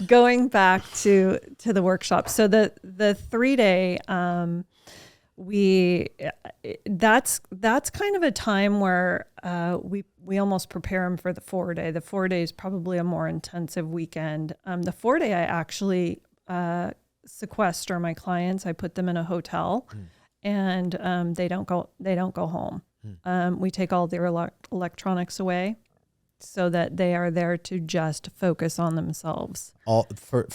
Going back to the workshop. So the 3-day, that's kind of a time where we almost prepare them for the 4-day. The 4-day is probably a more intensive weekend. The 4-day, I actually sequester my clients. I put them in a hotel, and they don't go home. We take all their electronics away, so that they are there to just focus on themselves. All for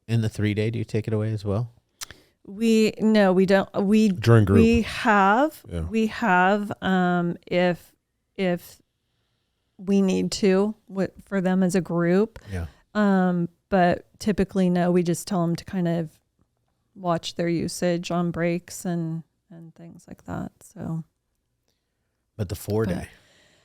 in the 3-day, do you take it away as well? We don't. During group. We have if we need to for them as a group. Yeah. But typically, no, we just tell them to kind of watch their usage on breaks and things like that. So. But the 4-day,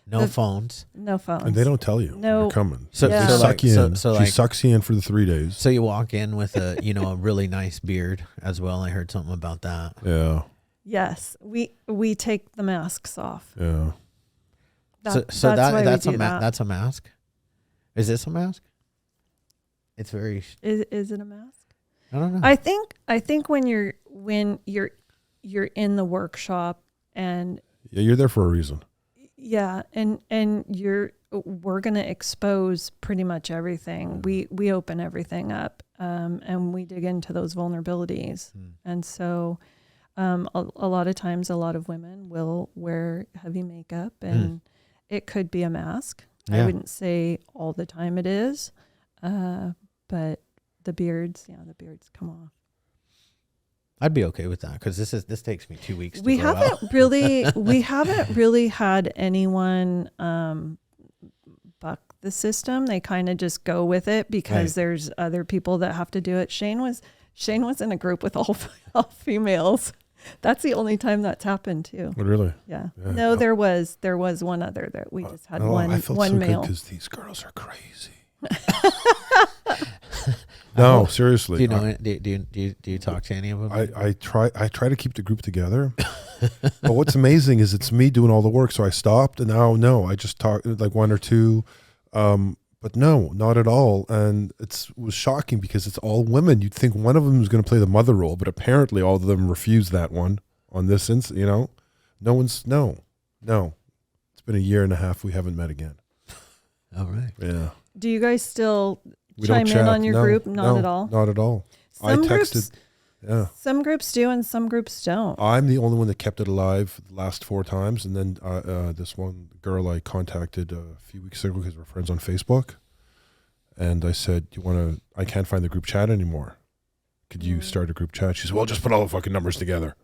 no phones. No phones. And they don't tell you they're coming. So, Yeah. They suck you in. So she sucks you in for the 3 days. So you walk in with a really nice beard as well. I heard something about that. Yeah. Yes, we take the masks off. Yeah. That's a mask. Is this a mask? It's very. Is it a mask? I don't know. I think when you're in the workshop and Yeah, you're there for a reason. yeah, and we're going to expose pretty much everything. We open everything up, and we dig into those vulnerabilities. And so a lot of times, a lot of women will wear heavy makeup, and it could be a mask. Yeah. I wouldn't say all the time it is, but the beards come off. I'd be okay with that, because this takes me 2 weeks. We haven't really had anyone buck the system. They kind of just go with it because there's other people that have to do it. Shane was in a group with all females, That's the only time that's happened too. But really, Yeah. Yeah. No, there was one other that we just had I felt one so male. because these girls are crazy. No, seriously. Do you know? Do you talk to any of them? I try to keep the group together. But what's amazing is it's me doing all the work. So I stopped, and now no, I just talk like one or two. But no, not at all. And it was shocking because it's all women. You'd think one of them was going to play the mother role, but apparently all of them refused that one on this instance. You know, no. It's been a year and a half. We haven't met again. All right. Yeah. Do you guys still We chime don't in chat. on your No, group? Not no, at all. Not at all. Some I groups, texted. Yeah. some groups do, and some groups don't. I'm the only one that kept it alive the last 4 times. And then this one girl I contacted a few weeks ago because we're friends on Facebook. And I said, I can't find the group chat anymore. Could you start a group chat? She said, well, just put all the fucking numbers together.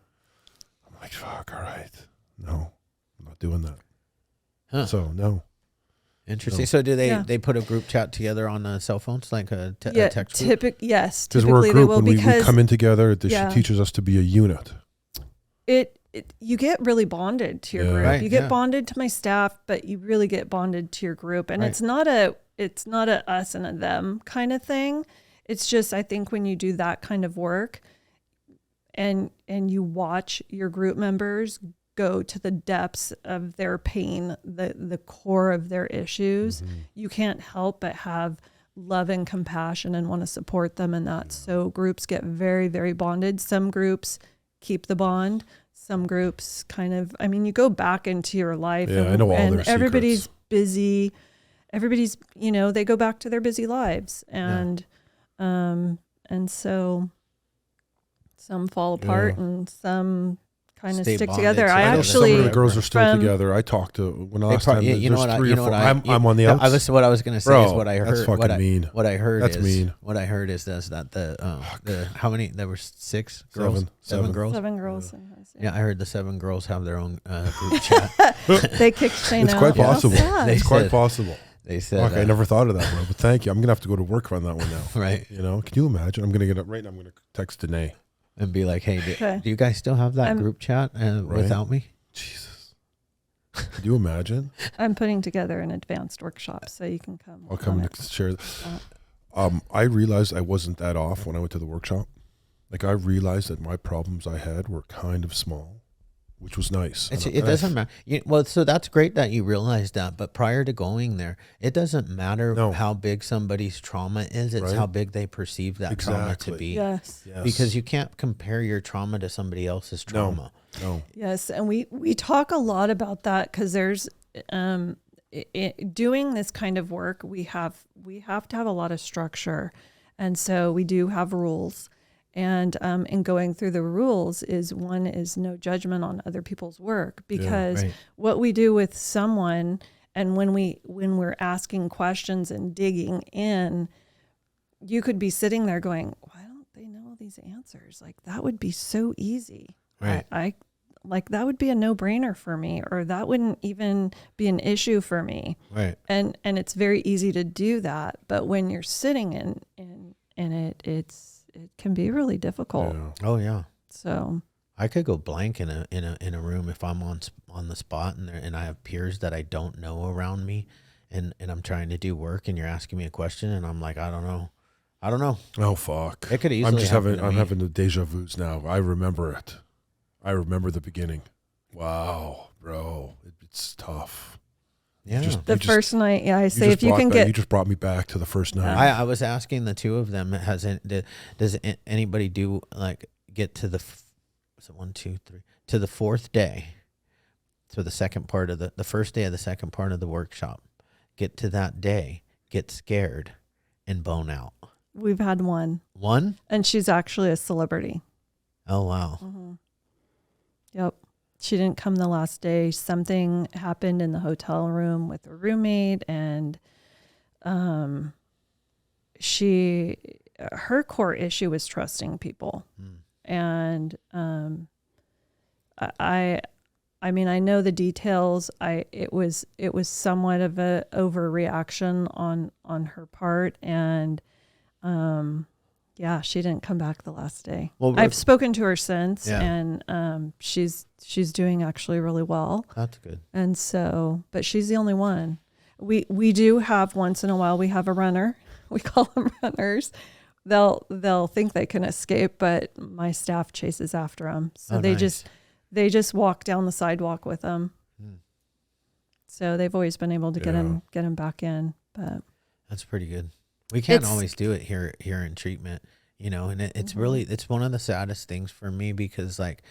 I'm like, fuck, all right. No, I'm not doing that. Huh. So, no. Interesting. So do Yeah. they put a group chat together on cell phones, like a text group? Yes, Because typically we're a they group will and we because come in together. Yeah. She teaches us to be a unit. you get really bonded to your Yeah. group. Right, You get yeah. bonded to my staff, but you really get bonded to your group. And Right. it's not a us and a them kind of thing. It's just, I think when you do that kind of work and you watch your group members go to the depths of their pain, the core of their issues, you can't help but have love and compassion and want to support them in that. So groups get very, very bonded. Some groups keep the bond. Some groups kind of, you go back into your life Yeah, I know all and their everybody's secrets. busy. Everybody's, they go back to their busy lives and so some fall apart and some kind of Stay stick bonded together. together. I I know actually, some of the girls are still from- together. I talked to when They last probably- time. you know There's what I- 3 you or know 4. what I- I'm on the outs. What I was gonna say Bro, is what I heard. that's fucking mean. What I heard That's is mean. what I heard is that the how many there were 6 girls, 7 girls. 7 girls in his, Yeah, I heard the 7 girls have their own group chat. They kicked Shane It's out. quite How possible. sad. They It's quite said- possible. They said, Fuck, I never thought of that, bro. But thank you. I'm gonna have to go to work on that one now. right, You know, can you imagine? I'm gonna get up right now. I'm gonna text Danae. and be like, hey, Okay. do you guys still have that I'm- group chat without me? Jesus, could you imagine? I'm putting together an advanced workshop so you can come. I'll come on to it. share. I realized I wasn't that off when I went to the workshop. Like I realized that my problems I had were kind of small, which was nice. It doesn't matter. Well, so that's great that you realized that. But prior to going there, it doesn't matter No. how big somebody's trauma is. It's Right. how big they perceive that trauma to Exactly. be. Yes. Yes. Because you can't compare your trauma to somebody else's trauma. No. Yes, and we talk a lot about that because there's doing this kind of work. We have to have a lot of structure, and so we do have rules. And in going through the rules is no judgment on other people's work, because right. what we do with someone, and when we're asking questions and digging in, you could be sitting there going, why don't they know these answers? Like that would be so easy. Right. I like that would be a no-brainer for me, or that wouldn't even be an issue for me. Right. And it's very easy to do that, but when you're sitting in it, it can be really difficult. Yeah. Oh yeah. So I could go blank in a room if I'm on the spot and I have peers that I don't know around me, and I'm trying to do work and you're asking me a question and I'm like, I don't know. Oh fuck! It could easily happen to I'm me. having the deja vu's now. I remember it. I remember the beginning. Wow, bro, it's tough. Yeah. the first night, I You say just if you brought can back- get you just brought me back to the first night. I was asking the two of them, does anybody do get to the to the 4th day, so the second part of the first day of the second part of the workshop, get to that day, get scared and bone out. we've had one, And she's actually a celebrity. oh wow. Mm-hmm. Yep. She didn't come the last day. Something happened in the hotel room with her roommate, and her core issue was trusting people. And I know the details. It was somewhat of a overreaction on her part, and Yeah, she didn't come back the last day. Well, I've spoken to her since, Yeah. and she's doing actually really well. That's good. And so, but she's the only one. We do have once in a while we have a runner. We call them runners. They'll think they can escape, but my staff chases after them. So they just walk down the sidewalk with them. So they've always been able to get him back in. But that's pretty good. We can't always do it here in treatment, you know, and it's really, it's one of the saddest things for me because like,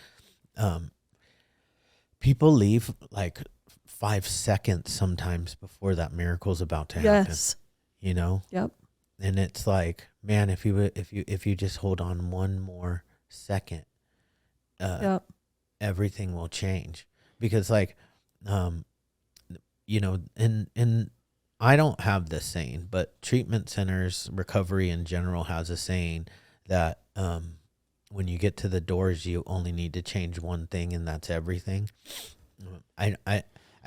people leave like 5 seconds sometimes before that miracle's about to happen, you know? Yep. And it's like, man, if you just hold on one more second, everything will change because like, you know, and I don't have this saying, but treatment centers, recovery in general has a saying that when you get to the doors, you only need to change one thing, and that's everything. I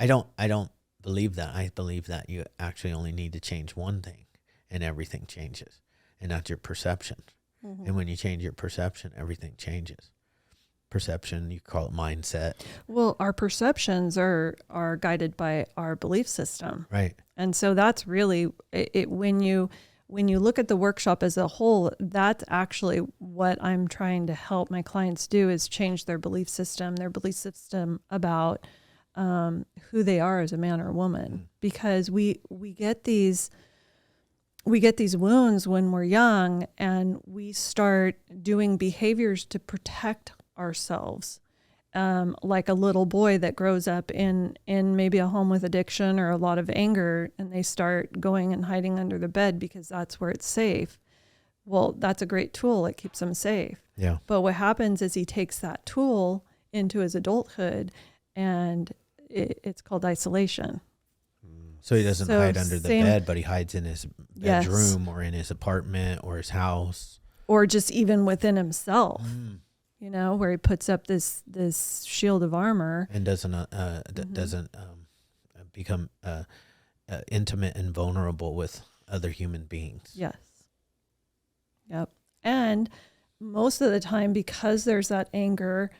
don't believe that. I believe that you actually only need to change one thing, and everything changes, and that's your perception. And when you change your perception, everything changes. Perception, you call it mindset. Well, our perceptions are guided by our belief system. Right. And so that's really it when you look at the workshop as a whole, that's actually what I'm trying to help my clients do is change their belief system about who they are as a man or a woman. Because we get these wounds when we're young, and we start doing behaviors to protect ourselves, like a little boy that grows up in maybe a home with addiction or a lot of anger, and they start going and hiding under the bed because that's where it's safe. Well, that's a great tool. It keeps them safe. Yeah. But what happens is he takes that tool into his adulthood, and it's called isolation. So he doesn't hide under the bed, but he hides in his bedroom or in his apartment or his house. Or just even within himself. You know, where he puts up this shield of armor and doesn't become intimate and vulnerable with other human beings. Yes. Yep. And most of the time, because there's that anger,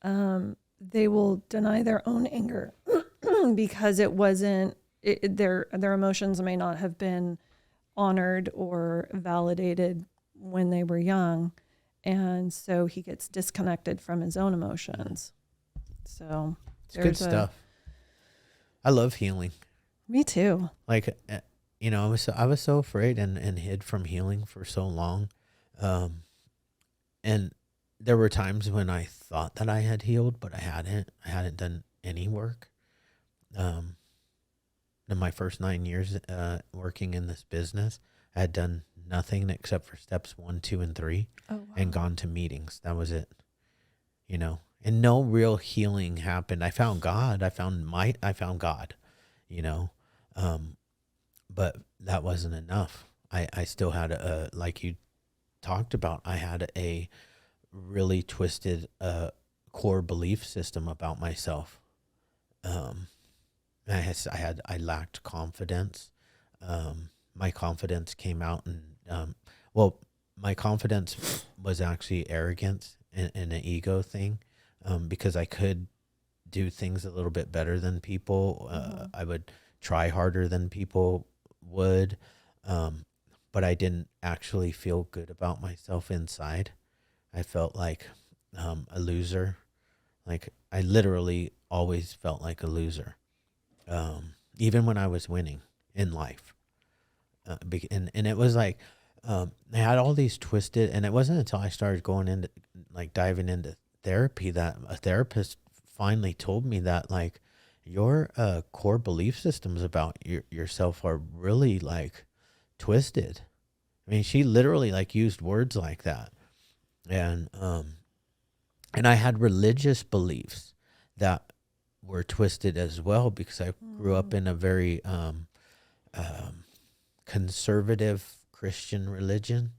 they will deny their own anger because their emotions may not have been honored or validated when they were young. And so he gets disconnected from his own emotions. So it's good stuff. I love healing. Me too. Like, you know, I was so afraid and hid from healing for so long. And there were times when I thought that I had healed, but I hadn't done any work. In my first 9 years working in this business, I had done nothing except for steps 1, 2, and 3, and gone to meetings. That was it, you know, and no real healing happened. I found God. I found God, you know, but that wasn't enough. I still had like you talked about, I had a really twisted core belief system about myself. I lacked confidence. My confidence came out, and my confidence was actually arrogance and an ego thing, because I could do things a little bit better than people. I would try harder than people would, but I didn't actually feel good about myself inside. I felt like a loser. Like I literally always felt like a loser, even when I was winning in life. And it was like, I had all these twisted, and it wasn't until I started going into, like, diving into therapy that a therapist finally told me that, like, your core belief systems about yourself are really, like, twisted. I mean, she literally, like, used words like that. And I had religious beliefs that were twisted as well, because I grew up in a very conservative Christian religion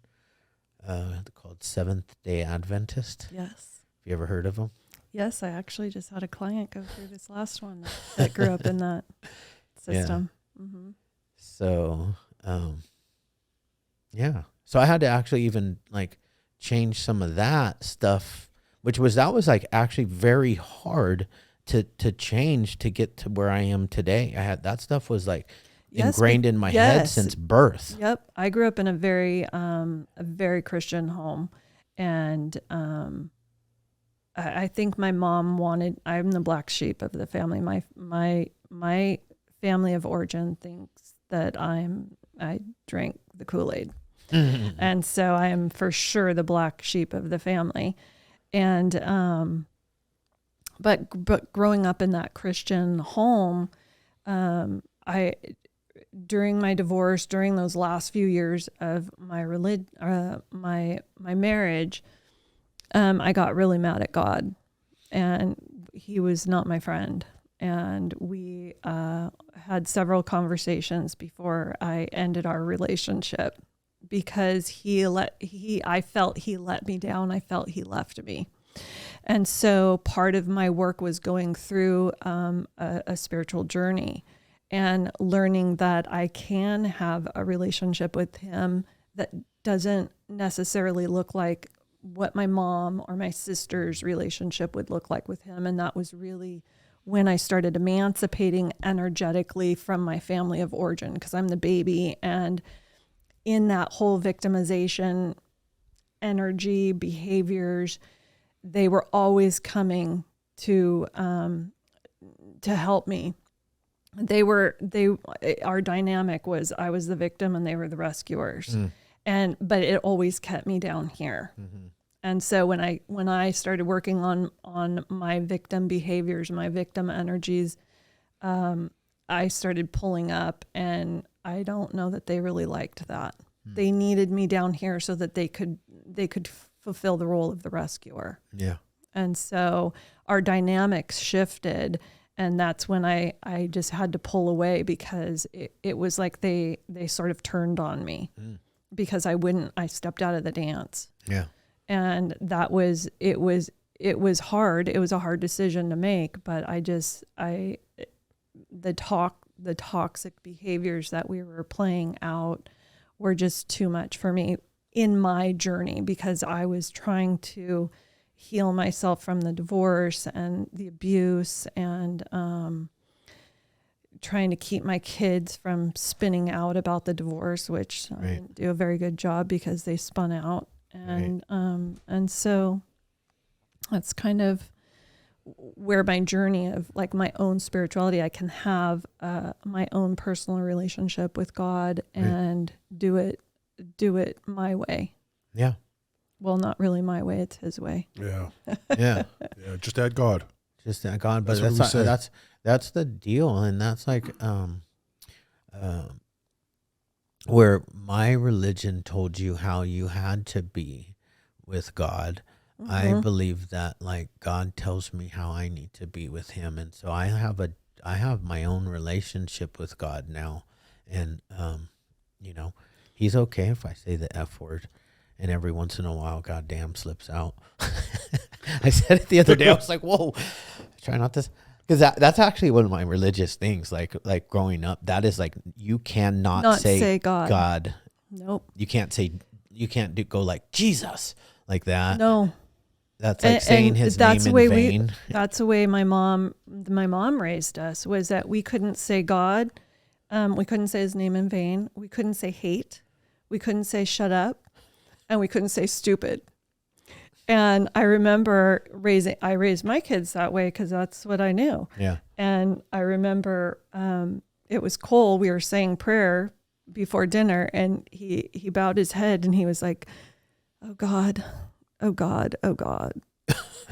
called Seventh-day Adventist. Yes. Have you ever heard of them? Yes, I actually just had a client go through this last one that grew up in that system. Yeah. Mm-hmm. So, So I had to actually even like change some of that stuff, that was like actually very hard to change to get to where I am today. That stuff was like ingrained in my head since birth. Yep. I grew up in a very Christian home, and I think my mom I'm the black sheep of the family. My family of origin thinks that I drank the Kool-Aid. And so I am for sure the black sheep of the family. And, but growing up in that Christian home, during my divorce, during those last few years of my marriage, I got really mad at God, and he was not my friend. And we had several conversations before I ended our relationship, because I felt he let me down. I felt he left me. And so part of my work was going through a spiritual journey and learning that I can have a relationship with him that doesn't necessarily look like what my mom or my sister's relationship would look like with him. And that was really when I started emancipating energetically from my family of origin, because I'm the baby. And in that whole victimization energy behaviors, they were always coming to help me. Our dynamic was I was the victim and they were the rescuers. But it always kept me down here. Mm-hmm. And so when I started working on my victim behaviors, my victim energies, I started pulling up, and I don't know that they really liked that. They needed me down here so that they could fulfill the role of the rescuer. Yeah. And so our dynamics shifted, and that's when I just had to pull away, because it was like they sort of turned on me because I stepped out of the dance. Yeah. And it was hard. It was a hard decision to make, but the toxic behaviors that we were playing out were just too much for me in my journey, because I was trying to heal myself from the divorce and the abuse, and trying to keep my kids from spinning out about the divorce, which I didn't do a very good job, because they spun out. And so that's kind of where my journey of like my own spirituality, I can have my own personal relationship with God and do it my way. Yeah. Well, not really my way, it's his way. Yeah. Yeah. Yeah. Just add God. Just add God. But that's the deal. And that's like where my religion told you how you had to be with God. Mm-hmm. I believe that like God tells me how I need to be with him. And so I have my own relationship with God now. And, he's okay if I say the F word, and every once in a while, goddamn slips out. I said it the other day. I was like, whoa, try not to, because that's actually one of my religious things. Like growing up, that is like, you cannot say God. Nope. You can't go like Jesus like that. No. That's like saying his name in vain. That's the way my mom raised us, was that we couldn't say God. We couldn't say his name in vain. We couldn't say hate. We couldn't say shut up. And we couldn't say stupid. And I remember I raised my kids that way, because that's what I knew. Yeah. And I remember it was cold. We were saying prayer before dinner, and he bowed his head, and he was like, oh God, oh God, oh God,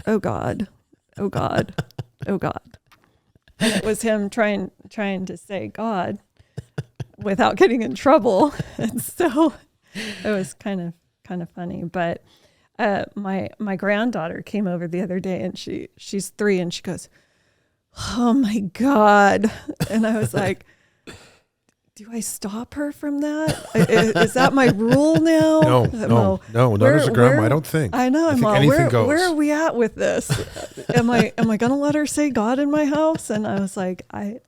oh God, oh God, oh God. And it was him trying to say God without getting in trouble. And so it was kind of funny. But my granddaughter came over the other day, and she's 3, and she goes, oh my God. And I was like, do I stop her from that? Is that my rule now? No, not as a grandma, I don't think. I know, Mom. Where are we at with this? Am I going to let her say God in my house? And I was like, I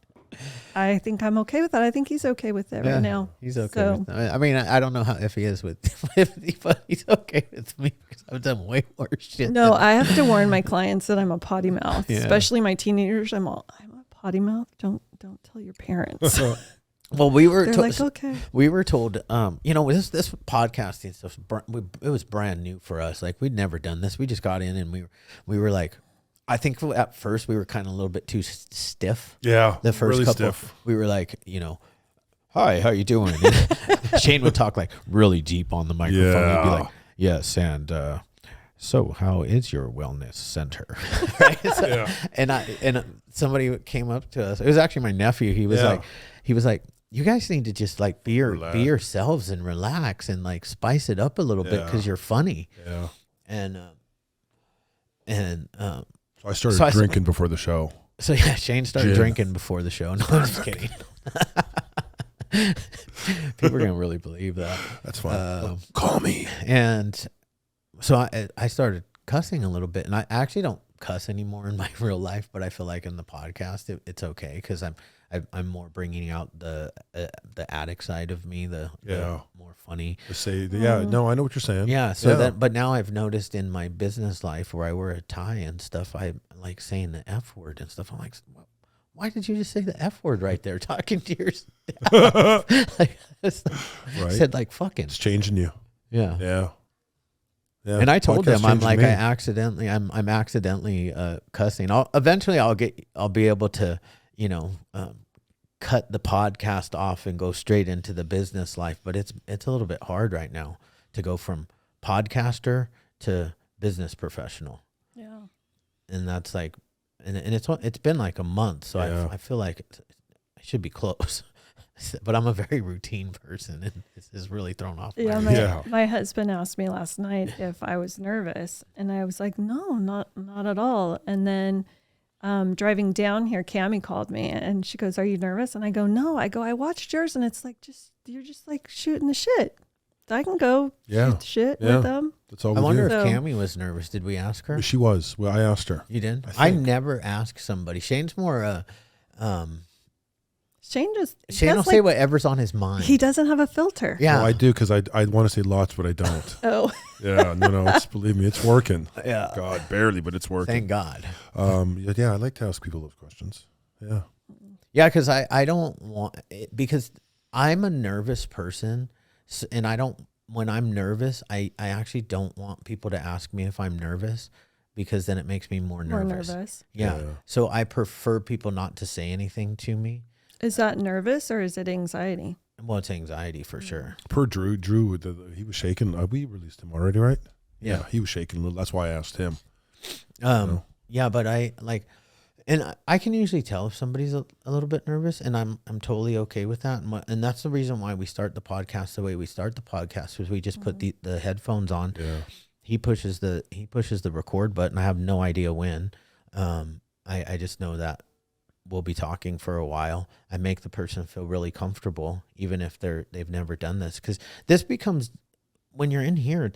I think I'm okay with that. I think he's okay with it right now. He's okay. So- With I mean, I don't know if he is with but he's okay with me because I've done way worse shit. No, than- I have to warn my clients that I'm a potty mouth, Yeah. especially my teenagers. I'm a potty mouth. Don't tell your parents. Well, we were They're like, okay. we were told, this podcasting stuff, it was brand new for us. Like we'd never done this. We just got in and we were like, I think at first we were kind of a little bit too stiff. Yeah. The first really couple, stiff. we were like, hi, how you doing? And Shane would talk like really deep on the microphone. Yeah. He'd be like, yes, and so how is your wellness center? Right? So, Yeah. And somebody came up to us. It was actually my nephew. He was like, you guys need to just like be yourselves and relax and like spice it up a little bit because you're funny. Yeah. So I started drinking before the show. So yeah, Shane started drinking before the show. No, I'm just kidding. People are gonna really believe that. That's fine. Call me. And so I started cussing a little bit, and I actually don't cuss anymore in my real life, but I feel like in the podcast it's okay because I'm more bringing out the addict side of me, the more funny. No, I know what you're saying. Yeah. So but now I've noticed in my business life where I wear a tie and stuff, I like saying the F word and stuff. I'm like, why did you just say the F word right there? Talking to your staff. Like, Right. Said like fucking. It's changing you. Yeah. Yeah. Yeah. And I told Podcast them, I'm changed like, me. I'm accidentally cussing. I'll be able to, cut the podcast off and go straight into the business life. But it's a little bit hard right now to go from podcaster to business professional. Yeah. And that's like, and it's been like a month. So I feel like I should be close. But I'm a very routine person, and this is really thrown off. My husband asked me last night if I was nervous, and I was like, no, not at all. And then driving down here, Cammie called me, and she goes, "Are you nervous?" And I go, "No." I watched yours, and it's like you're just like shooting the shit. I can go shoot the shit with them. That's all. I wonder if Cammie was nervous. Did we ask her? She was. Well, I asked her. You did? I never ask somebody. Shane's more Shane will say whatever's on his mind. He doesn't have a filter. Yeah, well, I do because I want to say lots, but I don't. Oh. Yeah, no. Believe me, it's working. Yeah. God, barely, but it's working. Thank God. I like to ask people those questions. Yeah. Yeah, because I don't want it, because I'm a nervous person, and when I'm nervous, I actually don't want people to ask me if I'm nervous, because then it makes me more nervous. Yeah. So I prefer people not to say anything to me. Is that nervous or is it anxiety? Well, it's anxiety for sure. Per Drew, he was shaking. We released him already, right? Yeah. He was shaking a little. That's why I asked him. Yeah, but I like, and I can usually tell if somebody's a little bit nervous, and I'm totally okay with that. And that's the reason why we start the podcast the way we start the podcast, is we just put the headphones on. Yeah. He pushes the record button. I have no idea when. I just know that we'll be talking for a while. I make the person feel really comfortable, even if they've never done this, because this becomes, when you're in here,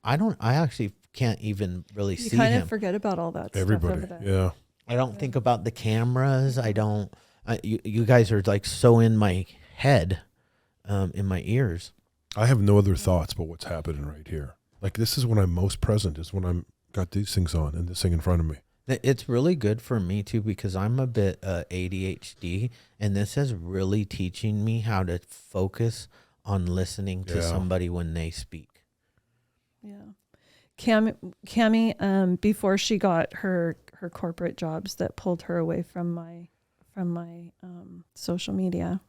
I actually can't even really see him. You kind of forget about all that Everybody. stuff. Yeah. I don't think about the cameras. I don't. You guys are like so in my head, in my ears. I have no other thoughts but what's happening right here. Like, this is when I'm most present, is when I'm got these things on and this thing in front of me. It's really good for me too, because I'm a bit ADHD, and this is really teaching me how to focus on listening to somebody when they speak. Yeah. Cammie, before she got her corporate jobs that pulled her away from my social media,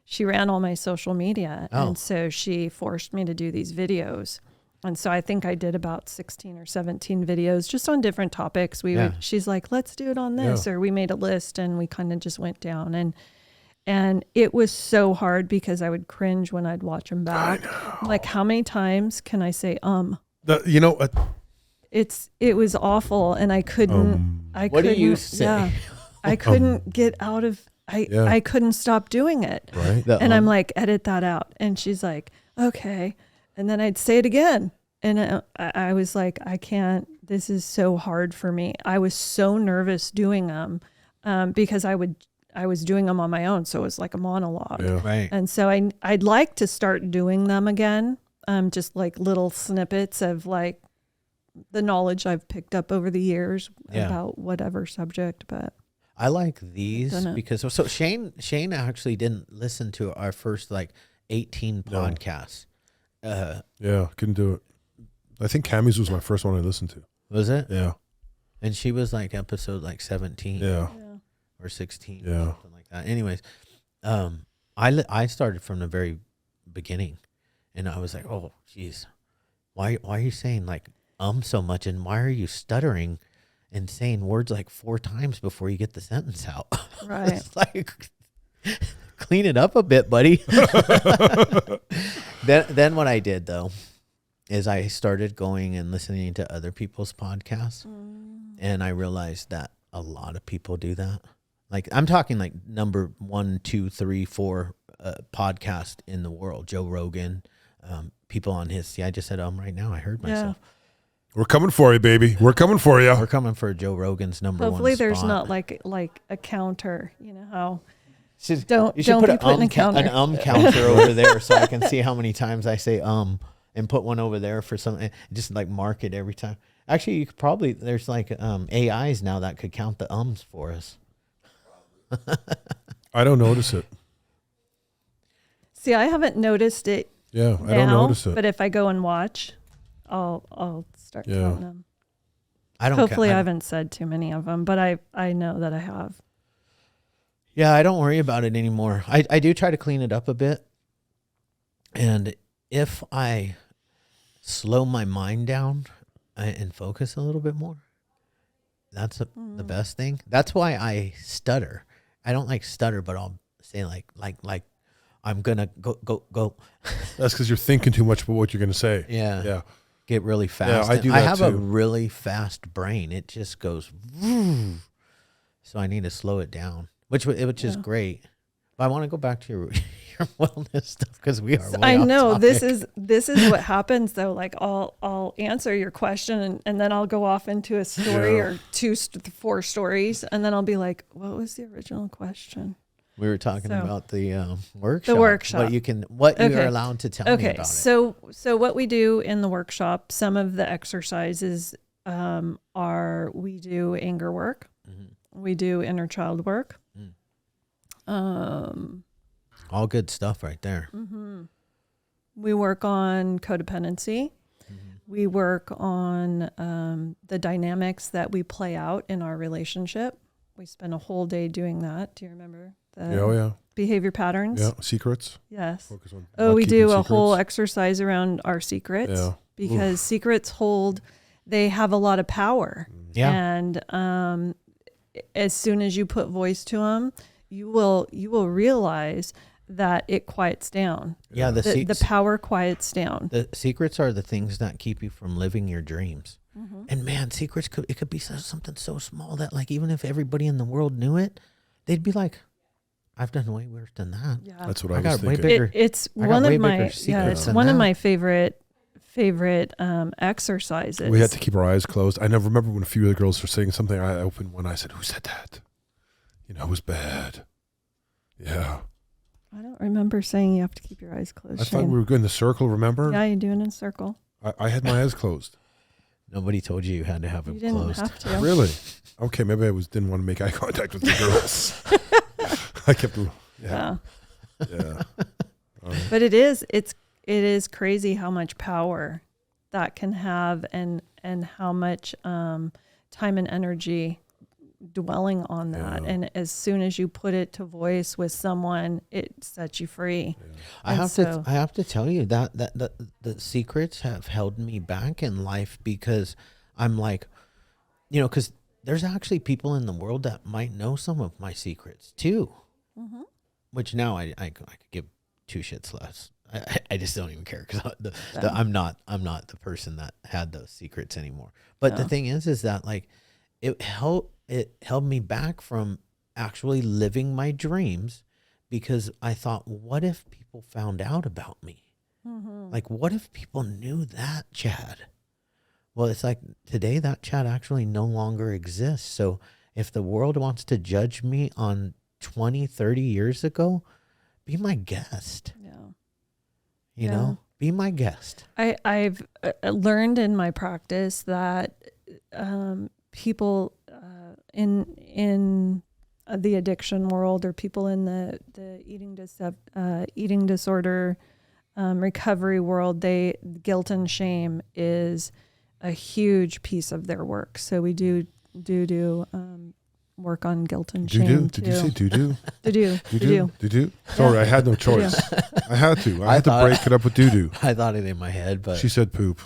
she ran all my social media. And so she forced me to do these videos. And so I think I did about 16 or 17 videos just on different topics. She's like, let's do it on this. Or we made a list and we kind of just went down. And it was so hard because I would cringe when I'd watch them back. Like, how many times can I say, it was awful. And I couldn't, what do you say? Yeah, I couldn't get out of, I couldn't stop doing it. Right. And I'm like, edit that out. And she's like, okay. And then I'd say it again. And I was like, I can't, this is so hard for me. I was so nervous doing them because I would I was doing them on my own. So it was like a monologue. Yeah. Right. And so I'd like to start doing them again. Just like little snippets of like the knowledge I've picked up over the years about whatever subject. But I like these Done it. because so Shane actually didn't listen to our first like 18 podcasts. Yeah, couldn't do it. I think Cammy's was my first one I listened to. Was it? Yeah. And she was like episode like 17 Yeah. or 16 Yeah. or something like that. Anyways, I started from the very beginning, and I was like, oh, geez, why are you saying like so much, and why are you stuttering and saying words like 4 times before you get the sentence out? Right. It's like, clean it up a bit, buddy. Then what I did though is I started going and listening to other people's podcasts, and I realized that a lot of people do that. Like I'm talking like number 1, 2, 3, 4 podcast in the world. Joe Rogan, people on his. See, I just said right now. I heard myself. We're coming for you, baby. We're coming for you. We're coming for Joe Rogan's number 1 Hopefully spot. there's not like a counter, you know how. You Don't put be putting a counter. an counter over there so I can see how many times I say and put one over there for something. Just like mark it every time. Actually, you could probably there's like AIs now that could count the ums for us. I don't notice it. See, I haven't noticed it. Yeah, now, I don't notice it. But if I go and watch, I'll start counting them. I don't. Hopefully, I haven't said too many of them, but I know that I have. Yeah, I don't worry about it anymore. I do try to clean it up a bit, and if I slow my mind down and focus a little bit more, that's the best thing. That's why I stutter. I don't like stutter, but I'll say like I'm gonna go. That's because you're thinking too much about what you're going to say. Yeah. Yeah. Get really fast. Yeah, I do I that have a too. really fast brain. It just goes, vroom. So I need to slow it down, which is great. But I want to go back to your wellness stuff because we are. I off know topic. this is what happens though. Like I'll answer your question and then I'll go off into a story or 4 stories, and then I'll be like, what was the original question? We were talking about the workshop. The workshop. What you are allowed to tell me about it. So what we do in the workshop, some of the exercises are we do anger work, we do inner child work. All good stuff right there. We work on codependency. We work on the dynamics that we play out in our relationship. We spend a whole day doing that. Do you remember the behavior patterns? Yeah, secrets. Yes. Focus on Oh, not we do keeping a whole secrets. exercise around our secrets Yeah. because secrets they have a lot of power. Yeah. And as soon as you put voice to them, you will realize that it quiets down. Yeah. The power quiets down. The secrets are the things that keep you from living your dreams. And man, secrets could be something so small that like even if everybody in the world knew it, they'd be like, I've done way worse than that. Yeah. That's what I was got way thinking. bigger. It's I got one way of bigger my secrets it's than one of that. my favorite exercises. We had to keep our eyes closed. I never remember when a few of the girls were saying something. I opened one. I said, "Who said that?" You know, it was bad. Yeah. I don't remember saying you have to keep your eyes closed. I thought Shane. we were good in the circle. Remember? Yeah, you do it in a circle. I had my eyes closed. Nobody told you had to have You them didn't closed. have to. Really? Okay, maybe I didn't want to make eye contact with the girls. I kept. Yeah. Yeah. But it is crazy how much power that can have and how much time and energy dwelling on that. Yeah. And as soon as you put it to voice with someone, it sets you free. Yeah. I have to tell you that the secrets have held me back in life because I'm like, because there's actually people in the world that might know some of my secrets too, which now I could give 2 shits less. I just don't even care because I'm not the person that had those secrets anymore. But the thing is that like it held me back from actually living my dreams because I thought, what if people found out about me? Like, what if people knew that Chad? Well, it's like today that Chad actually no longer exists. So if the world wants to judge me on 20, 30 years ago, be my guest. Yeah. You know, be my guest. I've learned in my practice that people in the addiction world, or people in the eating disorder recovery world, guilt and shame is a huge piece of their work. So we do work on guilt and shame. Did you say doo-doo? Do-do. Sorry, I had no choice. I had to. I had to break it up with doo-doo. I thought it in my head, but She said poop.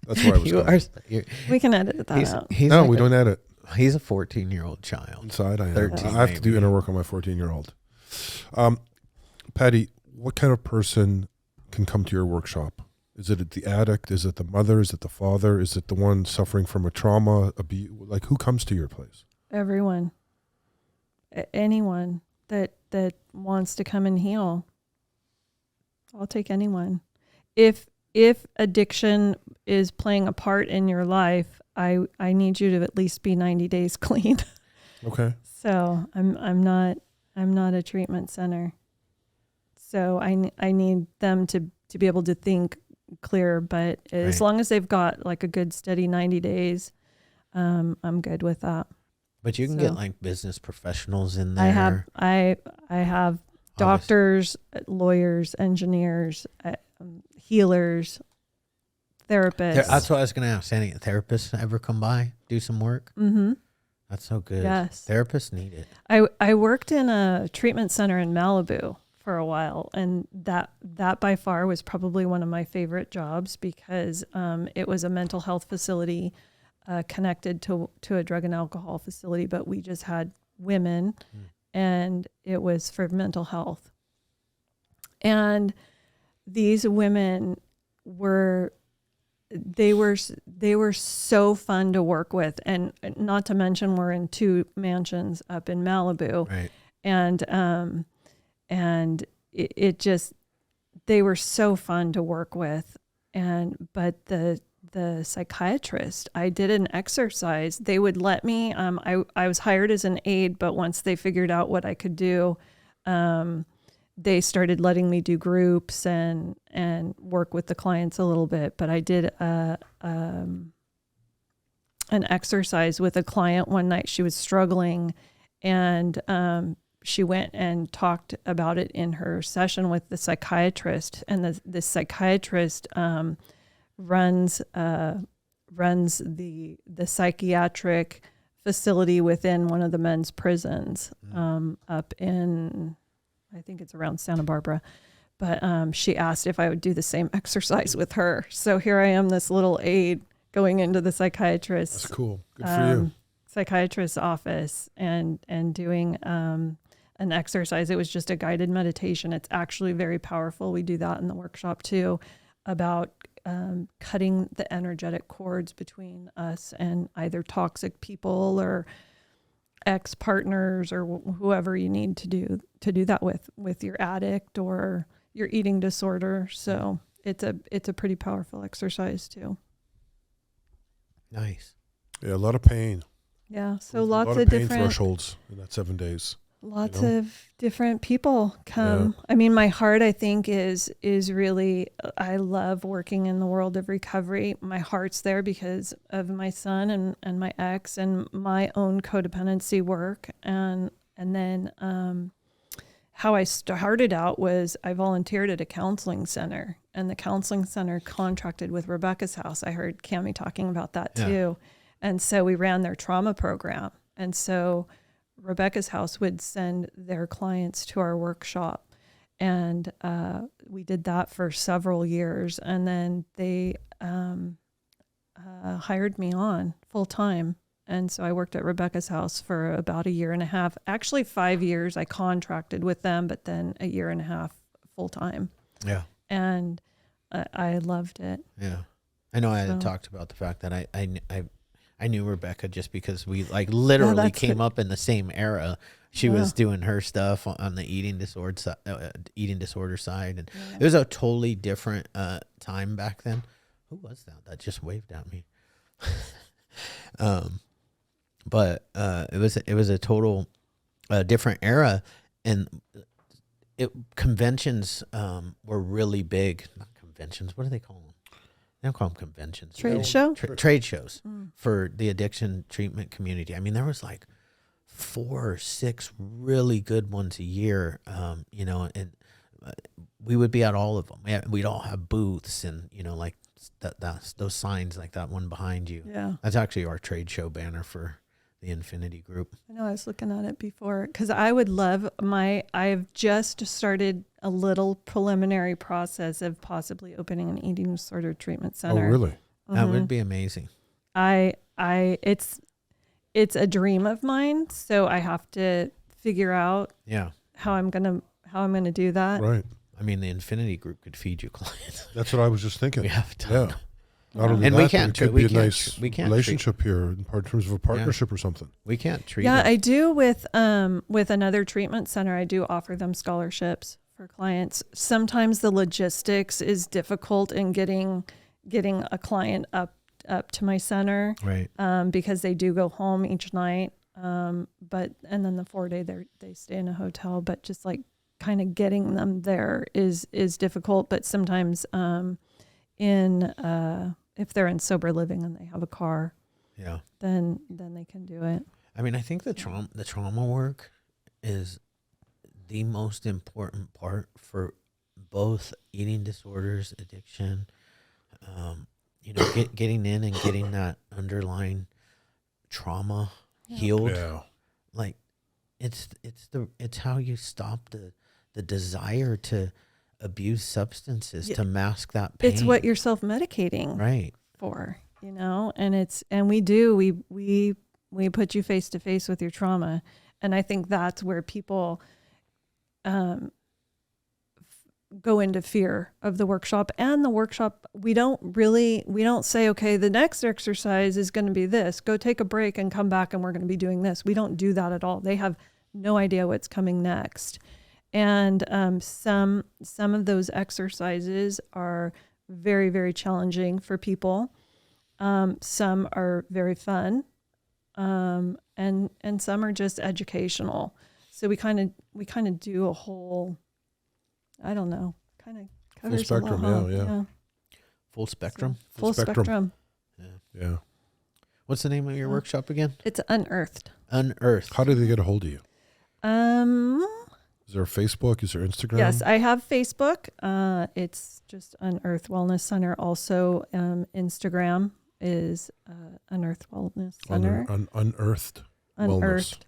That's where I was going. We can edit that out. No, we don't edit. He's a 14-year-old child. Inside, I am. 13, I have to do maybe. inner work on my 14-year-old. Patti, what kind of person can come to your workshop? Is it the addict? Is it the mother? Is it the father? Is it the one suffering from a trauma? Like, who comes to your place? Everyone. Anyone that wants to come and heal. I'll take anyone. If addiction is playing a part in your life, I need you to at least be 90 days clean. Okay. So I'm not a treatment center. So I need them to be able to think clear, but as long as they've got like a good steady 90 days, I'm good with that. But you can get like business professionals in there. I have doctors, lawyers, engineers, healers, therapists. That's what I was going to ask. Any therapists ever come by, do some work? Mm-hmm. That's so good. Yes. Therapists need it. I worked in a treatment center in Malibu for a while, and that by far was probably one of my favorite jobs, because it was a mental health facility connected to a drug and alcohol facility, but we just had women, and it was for mental health. And these women were so fun to work with, and not to mention we're in 2 mansions up in Malibu, Right. and it just, they were so fun to work with. But the psychiatrist, I did an exercise. They would let me, I was hired as an aide, but once they figured out what I could do, they started letting me do groups and work with the clients a little bit. But I did an exercise with a client one night. She was struggling, and she went and talked about it in her session with the psychiatrist. And the psychiatrist runs the psychiatric facility within one of the men's prisons up in, I think it's around Santa Barbara. But she asked if I would do the same exercise with her. So here I am, this little aide, going into the psychiatrist's That's cool. Good for you. psychiatrist's office and doing an exercise. It was just a guided meditation. It's actually very powerful. We do that in the workshop too, about cutting the energetic cords between us and either toxic people or ex-partners or whoever you need to do that with your addict or your eating disorder. So it's a pretty powerful exercise too. Nice. Yeah, a lot of pain. Yeah. So A lots lot of pain different thresholds in that 7 days. Lots of different people come. I mean, my heart, I think, is really, I love working in the world of recovery. My heart's there because of my son and my ex and my own codependency work. And then how I started out was I volunteered at a counseling center, and the counseling center contracted with Rebecca's House. I heard Cammie talking about that too. And so we ran their trauma program. And so Rebecca's House would send their clients to our workshop, and we did that for several years. And then they hired me on full time. And so I worked at Rebecca's House for about 1.5 years. Actually 5 years I contracted with them, but then 1.5 years full time. Yeah. And I loved it. Yeah. I know I had talked about the fact that I knew Rebecca just because we like literally came up in the same era. She was doing her stuff on the eating disorder side, and it was a totally different time back then. Who was that just waved at me? but it was a total different era, and conventions were really big. Not conventions. What do they call them? They don't call them conventions. Trade show? Trade shows for the addiction treatment community. I mean, there was like 4 or 6 really good ones a year, you know, and we would be at all of them. We'd all have booths and, you know, like that's those signs like that one behind you. Yeah. That's actually our trade show banner for the Infinity Group. I know, I was looking at it before because I would love I've just started a little preliminary process of possibly opening an eating disorder treatment center. Oh, really? That would be amazing. It's a dream of mine, so I have to figure out how I'm gonna do that. Right. I mean, the Infinity Group could feed you clients. That's what I was just thinking. We have a ton. Yeah. Not only And that, we but can't it could we be a can't nice we can't relationship here in terms of a partnership or something. We can't treat Yeah, it. I do with another treatment center. I do offer them scholarships for clients. Sometimes the logistics is difficult in getting a client up to my center, Right. because they do go home each night. And then the 4 day they stay in a hotel, but just like kind of getting them there is difficult. But sometimes if they're in sober living and they have a car, Yeah. then they can do it. I mean, I think the trauma work is the most important part for both eating disorders, addiction, you know, getting in and getting that underlying trauma healed. Yeah. Like it's how you stop the desire to abuse substances, to mask that pain. It's what you're self-medicating right for, you know, and we put you face to face with your trauma. And I think that's where people go into fear of the workshop. And the workshop, we don't say, okay, the next exercise is going to be this, go take a break and come back and we're going to be doing this. We don't do that at all. They have no idea what's coming next. And some of those exercises are very, very challenging for people. Some are very fun, and some are just educational. So we kind of do a whole, I don't know, kind of covers Full spectrum, a lot, yeah. full spectrum. So, full spectrum. Yeah. What's the name of your workshop again? It's Unearthed. Unearthed. How do they get a hold of you? Is there a Facebook? Is there Instagram? Yes, I have Facebook. It's just Unearthed Wellness Center. Also, Instagram is Unearthed Wellness Center. Unearthed Unearthed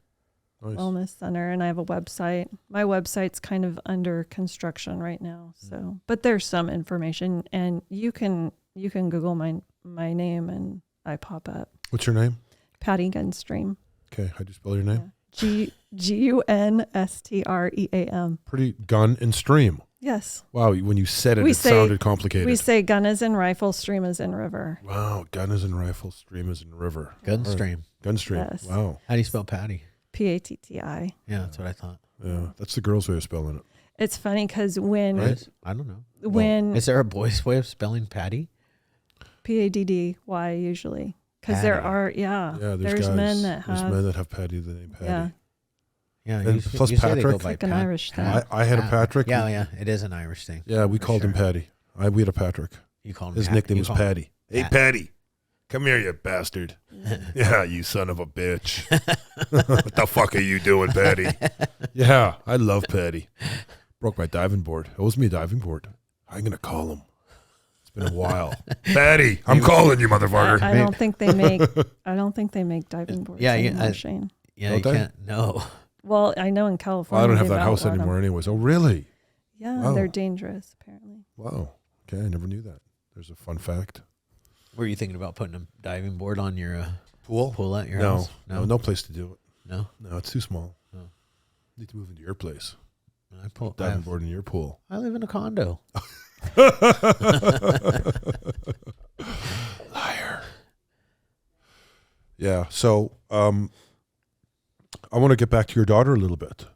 Nice. Wellness Center, and I have a website. My website's kind of under construction right now, so but there's some information, and you can Google my name and I pop up. What's your name? Patti Gunstream. Okay, how do you spell your name? Gunstream. Pretty gun and stream. Yes. Wow, when you said it, sounded complicated. We say gun is in rifle, stream is in river. Wow, gun is in rifle, stream is in river. Gunstream. Gunstream. Yes. Wow. How do you spell Patty? Patti. Yeah, that's what I thought. Yeah, that's the girl's way of spelling it. It's funny because when I don't know. when Is there a boy's way of spelling Patty? Paddy usually, because there are there's guys, men that there's have men that have Patty the name Patty. yeah. Yeah. And plus say they go Patrick. by Like an Irish thing. I had a Patrick. Yeah. It is an Irish thing. Yeah, we For called him sure. Patty. We had a Patrick. You called him His Pat- nickname you was call him Patty. Hey, Pat. Patty. Come here, you bastard. Yeah, you son of a bitch. What the fuck are you doing, Patty? Yeah, I love Patty. Broke my diving board. It was me a diving board. I'm going to call him. It's been a while. Patty, I'm calling you, motherfucker. I don't think they make diving boards anymore, Shane. Yeah, Don't you they? can't. No. Well, I know in Well, California I don't have they've that house outlawed 'em. anymore anyways. Oh, really? Yeah, Wow. they're dangerous apparently. Wow. Okay, I never knew that. There's a fun fact. Were you thinking about putting a diving board on your Pool at your no, house? no place to do it. No. No, it's too small. Oh. Need to move into your place. I Diving board in your pool. I live in a condo. Liar. Yeah. So, I want to get back to your daughter a little bit,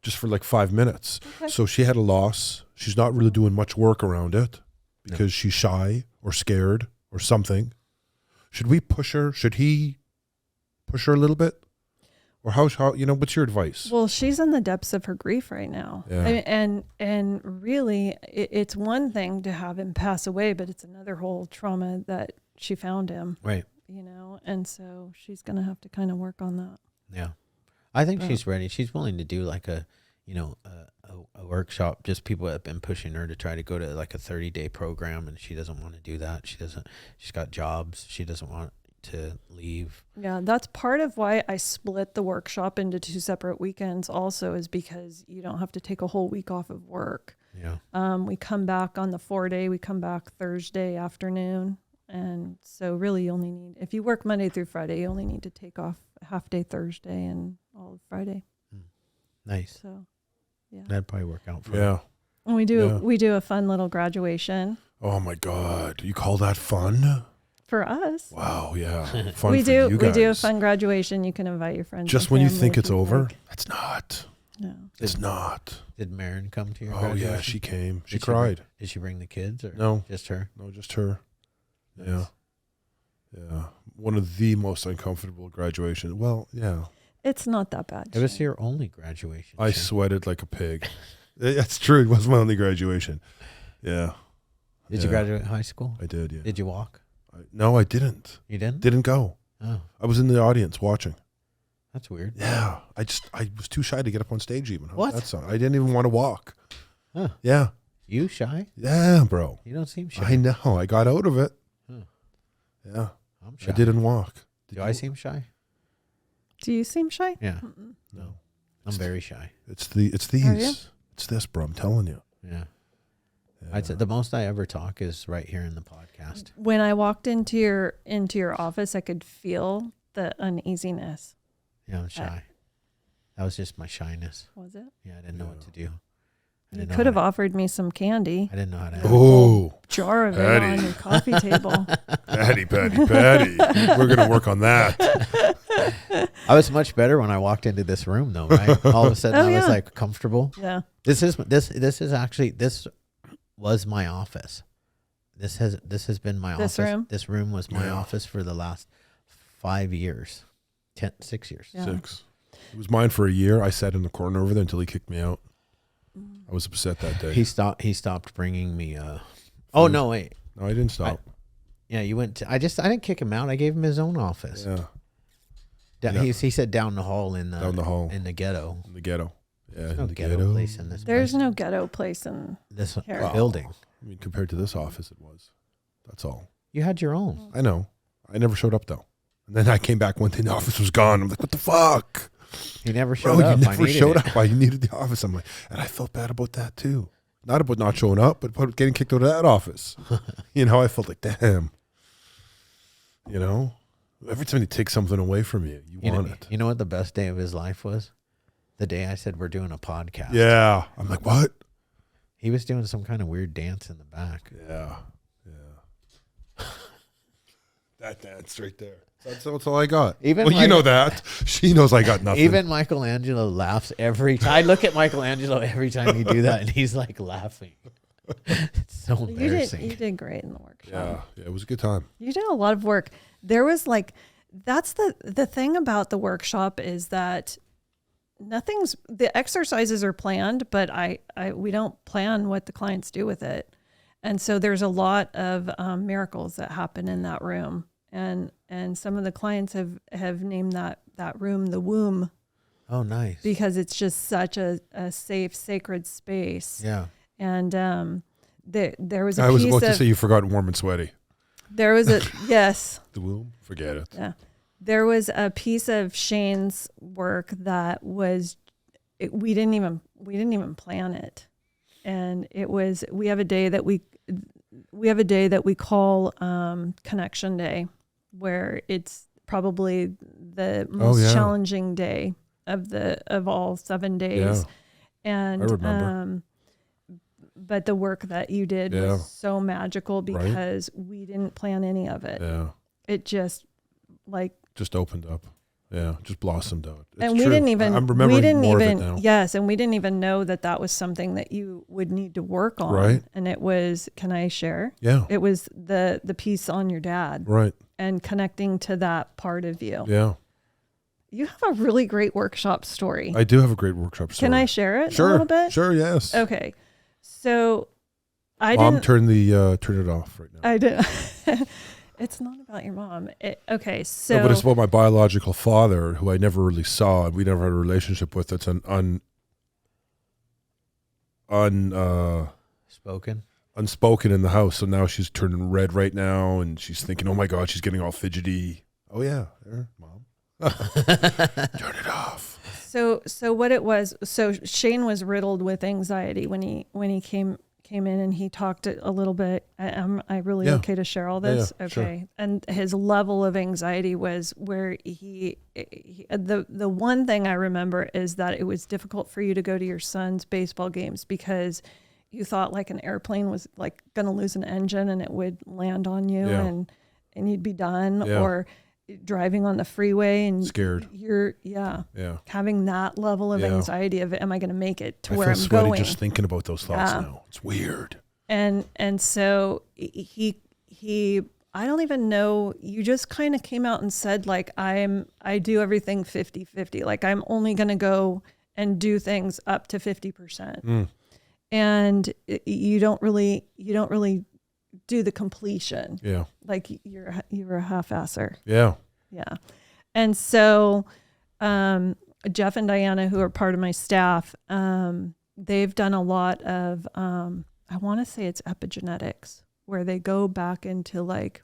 just for like 5 minutes. Okay. So she had a loss. She's not really doing much work around it because she's shy or scared or something. Should we push her? Should he push her a little bit? Or how what's your advice? Well, she's in the depths of her grief right now. Yeah. I mean, and really, it's one thing to have him pass away, but it's another whole trauma that she found him. Right. And so she's going to have to kind of work on that. Yeah. I think she's ready. She's willing to do like a workshop. Just people have been pushing her to try to go to like a 30-day program, and she doesn't want to do that. She's got jobs. She doesn't want to leave. Yeah, that's part of why I split the workshop into 2 separate weekends also, is because you don't have to take a whole week off of work. Yeah. We come back on the 4-day, we come back Thursday afternoon. And so really you only need, if you work Monday through Friday, you only need to take off a half day Thursday and all of Friday. Nice. So, yeah. That'd probably work out for Yeah. And we do a fun little graduation. Oh my God. You call that fun? For us. Wow, yeah. Fun We for do you guys. we do a fun graduation. You can invite your friends. Just and when you family think if it's you'd over, like. it's not. No. It's not. Did Marin come to your Oh graduation? yeah, she came. She Did cried. Did she bring the kids or No. just her? No, just her. Nice. Yeah. Yeah. One of the most uncomfortable graduations. Well, yeah. It's not that bad. It was Shane. your only graduation. I Shane. sweated like a pig. That's true. It was my only graduation. Yeah. Did you graduate high school? I did, yeah. Did you walk? No, I didn't. You didn't? Didn't go. Oh, I was in the audience watching. that's weird. Yeah. I was too shy to get up on stage even. What? I didn't even want to walk. Huh. Yeah. You shy? Yeah, bro. You don't seem shy. I know. I got out of it. Huh. Yeah. I'm shy. I didn't walk. Do I seem shy? Do you seem shy? Yeah. Mm-mm. No. I'm very shy. It's these. Are you? It's this, bro. I'm telling you. Yeah. Yeah. I'd say the most I ever talk is right here in the podcast. When I walked into your office, I could feel the uneasiness. Yeah, I'm shy. That was just my shyness. Was it? Yeah, I didn't know what to do. I You didn't know could have how to- offered me some candy. I didn't know how to. Oh, Jar of it Patty. on your coffee table. Patty. We're going to work on that. I was much better when I walked into this room, though. Right? All of a sudden, Oh, I was yeah. like comfortable. Yeah. This was my office. This has been my This office. room? This room was my Yeah. office for the last 5 years, 6 years. Yeah. 6. It was mine for a year. I sat in the corner over there until he kicked me out. I was upset that day. He stopped bringing me. Oh no, wait. No, I didn't stop. Yeah, you went to. I didn't kick him out. I gave him his own office. Yeah, Down, Yeah. He said down the hall in the down the hall in the ghetto. in the ghetto. Yeah, There's in no the ghetto place in this. There's place. no ghetto place in. this Here. building. I mean, compared to this office, it was. That's all. You had your own. I know. I never showed up though. And then I came back one day, the office was gone. I'm like, what the fuck? You never Bro, showed up. you I never needed showed it. up. I needed the office. I'm like, and I felt bad about that too. Not about not showing up, but about getting kicked out of that office. I felt like, damn. Every time you take something away from you, you want it. You know what the best day of his life was? The day I said we're doing a podcast. Yeah. I'm like, what? He was doing some kind of weird dance in the back. Yeah. That dance right there. That's all I got. Even well, like- you know that. She knows I got nothing. Even Michelangelo laughs every time. I look at Michelangelo every time you do that, and he's like laughing. It's so embarrassing. You did great in the workshop. Yeah, it was a good time. You did a lot of work. There was that's the thing about the workshop is that the exercises are planned, but we don't plan what the clients do with it. And so there's a lot of miracles that happen in that room. And some of the clients have named that room the womb. Oh, nice. Because it's just such a safe, sacred space. Yeah. And there was a I was piece about to of say you forgot warm and sweaty. there was a yes. The womb? Forget it. Yeah. There was a piece of Shane's work that we didn't even plan it. And it was we have a day that we call Connection Day, where it's probably the most challenging day of all 7 days. Yeah. And I remember. But the work that you did was so magical because we didn't plan any of it. Yeah. It just just opened up. Yeah, just blossomed out. It's and we true. didn't even I'm remembering more of it now. Yes, and we didn't even know that was something that you would need to work on. Right. And it was, can I share? Yeah. It was the piece on your dad Right. and connecting to that part of you. Yeah. You have a really great workshop story. I do have a great workshop story. Can I share it Sure. a little bit? Sure, yes. Okay. So Mom, turn it off right now. I did. It's not about your mom. Okay. So. No, but it's about my biological father, who I never really saw and we never had a relationship with. It's unspoken in the house. So now she's turning red right now and she's thinking, oh my God, she's getting all fidgety. Oh yeah, there, Mom. Turn it off. So what it was, so Shane was riddled with anxiety when he came in, and he talked a little bit. Am I really okay to share all this? Yeah, okay. Sure. And his level of anxiety was where the one thing I remember is that it was difficult for you to go to your son's baseball games because you thought like an airplane was like going to lose an engine and it would land on you and you'd be done, or driving on the freeway and scared. You're having that level of anxiety of, am I going to make it to where I'm sweaty going? Just thinking about those thoughts now. It's weird. And so he I don't even know, you just kind of came out and said like, I do everything 50-50. Like I'm only going to go and do things up to 50%. And you don't really do the completion. Yeah. Like you're a half-asser. Yeah. Yeah. And so Jeff and Diana, who are part of my staff, they've done a lot of, I want to say it's epigenetics, where they go back into like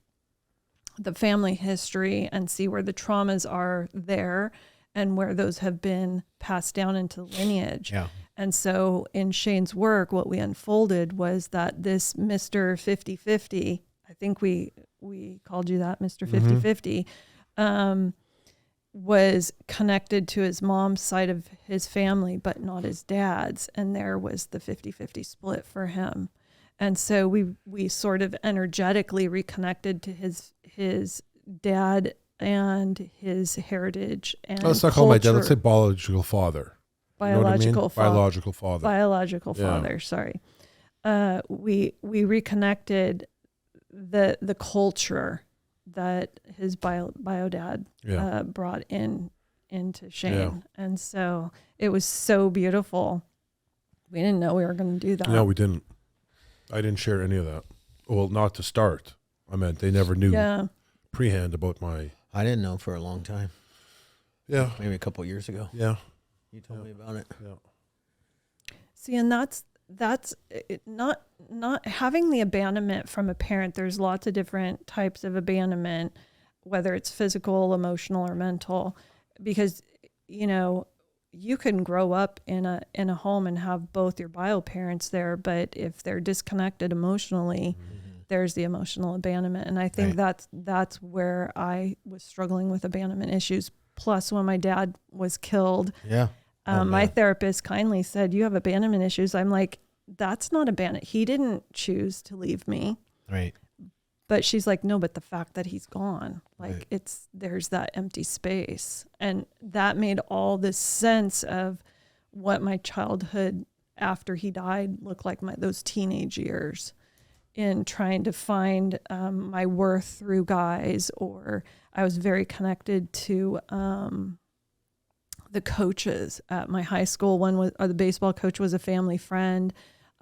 the family history and see where the traumas are there and where those have been passed down into lineage. Yeah. And so in Shane's work, what we unfolded was that this Mr. 50-50, I think we called you that, Mr. 50-50, was connected to his mom's side of his family, but not his dad's. And there was the 50-50 split for him. And so we sort of energetically reconnected to his dad and his heritage and let's not call my dad. Let's say biological father. Biological father. Biological father. Biological father. Sorry. We reconnected the culture that his bio dad brought into Shane, and so it was so beautiful. We didn't know we were going to do that. No, we didn't. I didn't share any of that. Well, not to start. I meant they never knew prehand about my. I didn't know for a long time. Yeah. Maybe a couple of years ago. Yeah. You told me about it. Yeah. See, and that's not having the abandonment from a parent. There's lots of different types of abandonment, whether it's physical, emotional, or mental, because, you know, you can grow up in a home and have both your bio parents there, but if they're disconnected emotionally, there's the emotional abandonment. And I think that's where I was struggling with abandonment issues. Plus, when my dad was killed, my therapist kindly said, "You have abandonment issues." I'm like, "That's not abandonment. He didn't choose to leave me." Right. But she's like, "No, but the fact that he's gone, like there's that empty space." And that made all this sense of what my childhood after he died looked like, those teenage years in trying to find my worth through guys, or I was very connected to the coaches at my high school. One was the baseball coach was a family friend.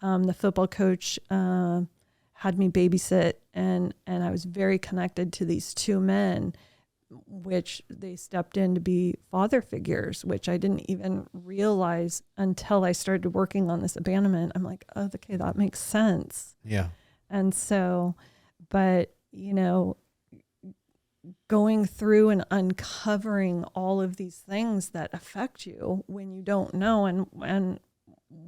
The football coach had me babysit, and I was very connected to these two men, which they stepped in to be father figures, which I didn't even realize until I started working on this abandonment. I'm like, oh, okay, that makes sense. Yeah. And so, but, you know, going through and uncovering all of these things that affect you when you don't know, and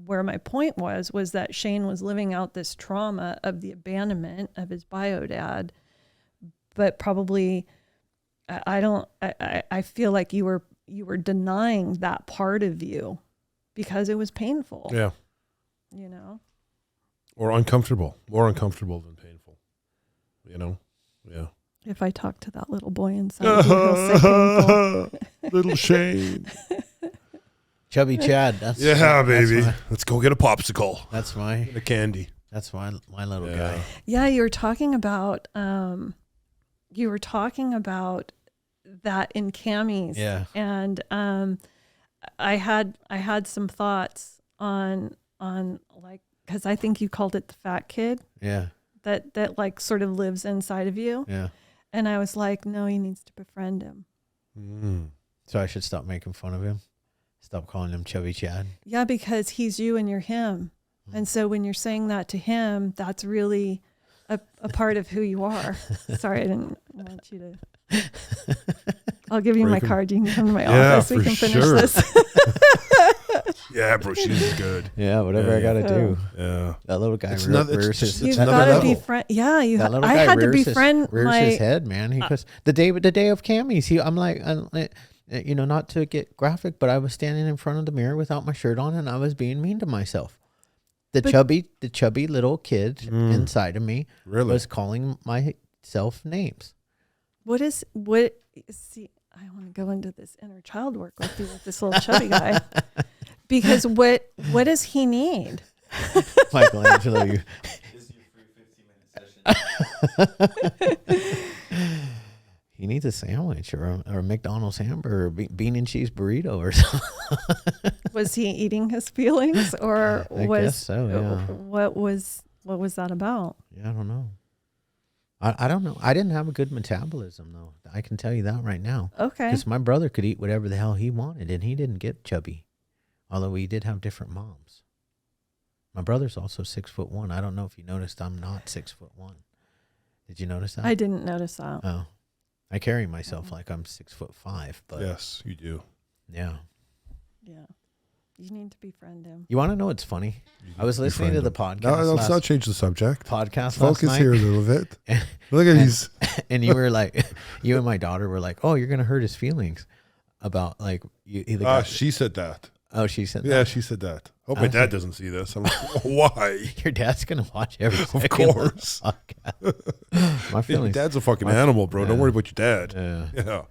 where my point was that Shane was living out this trauma of the abandonment of his bio dad, but probably I feel like you were denying that part of you because it was painful. Yeah. You know? Or uncomfortable. More uncomfortable than painful. You know? Yeah. If I talk to that little boy inside, he'll say painful. Little Shane. Chubby Chad. That's baby. Let's go get a popsicle. That's my a candy. That's my little guy. Yeah, you were talking about that in Cammy's. Yeah. And I had some thoughts on like, because I think you called it the fat kid. Yeah. That like sort of lives inside of you. Yeah. And I was like, no, he needs to befriend him. Mm. So I should stop making fun of him. Stop calling him Chubby Chad. Yeah, because he's you and you're him. And so when you're saying that to him, that's really a part of who you are. Sorry, I didn't want you to. I'll give you my card. You can come to my office. We can finish this. Yeah, bro, she's good. Yeah, whatever I got to do. Yeah. That little guy It's rears his, You've another got to level. befriend. Yeah, that little I guy had to rears befriend rears my. his head, man. He goes, the day of Cammy's, I'm like, you know, not to get graphic, but I was standing in front of the mirror without my shirt on and I was being mean to myself. The chubby little kid inside of me was calling myself names. See, I want to go into this inner child work with you with this little chubby guy. Because what does he need? Michelangelo, you. This is your free 15-minute session. He needs a sandwich or a McDonald's hamburger, or bean and cheese burrito or something. Was he eating his feelings, or I guess so, yeah. What was that about? Yeah, I don't know. I don't know. I didn't have a good metabolism, though. I can tell you that right now. Okay. Because my brother could eat whatever the hell he wanted, and he didn't get chubby. Although we did have different moms. My brother's also 6'1". I don't know if you noticed I'm not 6'1". Did you notice that? I didn't notice that. Oh. I carry myself like I'm 6'5", but Yes, you do. yeah. Yeah. You need to befriend him. You want to know what's funny? I was listening to the podcast. No, let's not change the subject. Podcast Focus last night, here a little bit. Look at these. and you were like, you and my daughter were like, oh, you're gonna hurt his feelings about like you. She said that. Oh, she said Yeah, that. she said that. Hope my dad doesn't see this. I'm like, why? Your dad's gonna watch every Of second course. of the podcast. My Your feelings. dad's a fucking animal, bro. Don't Yeah. worry about your dad. Yeah. Yeah.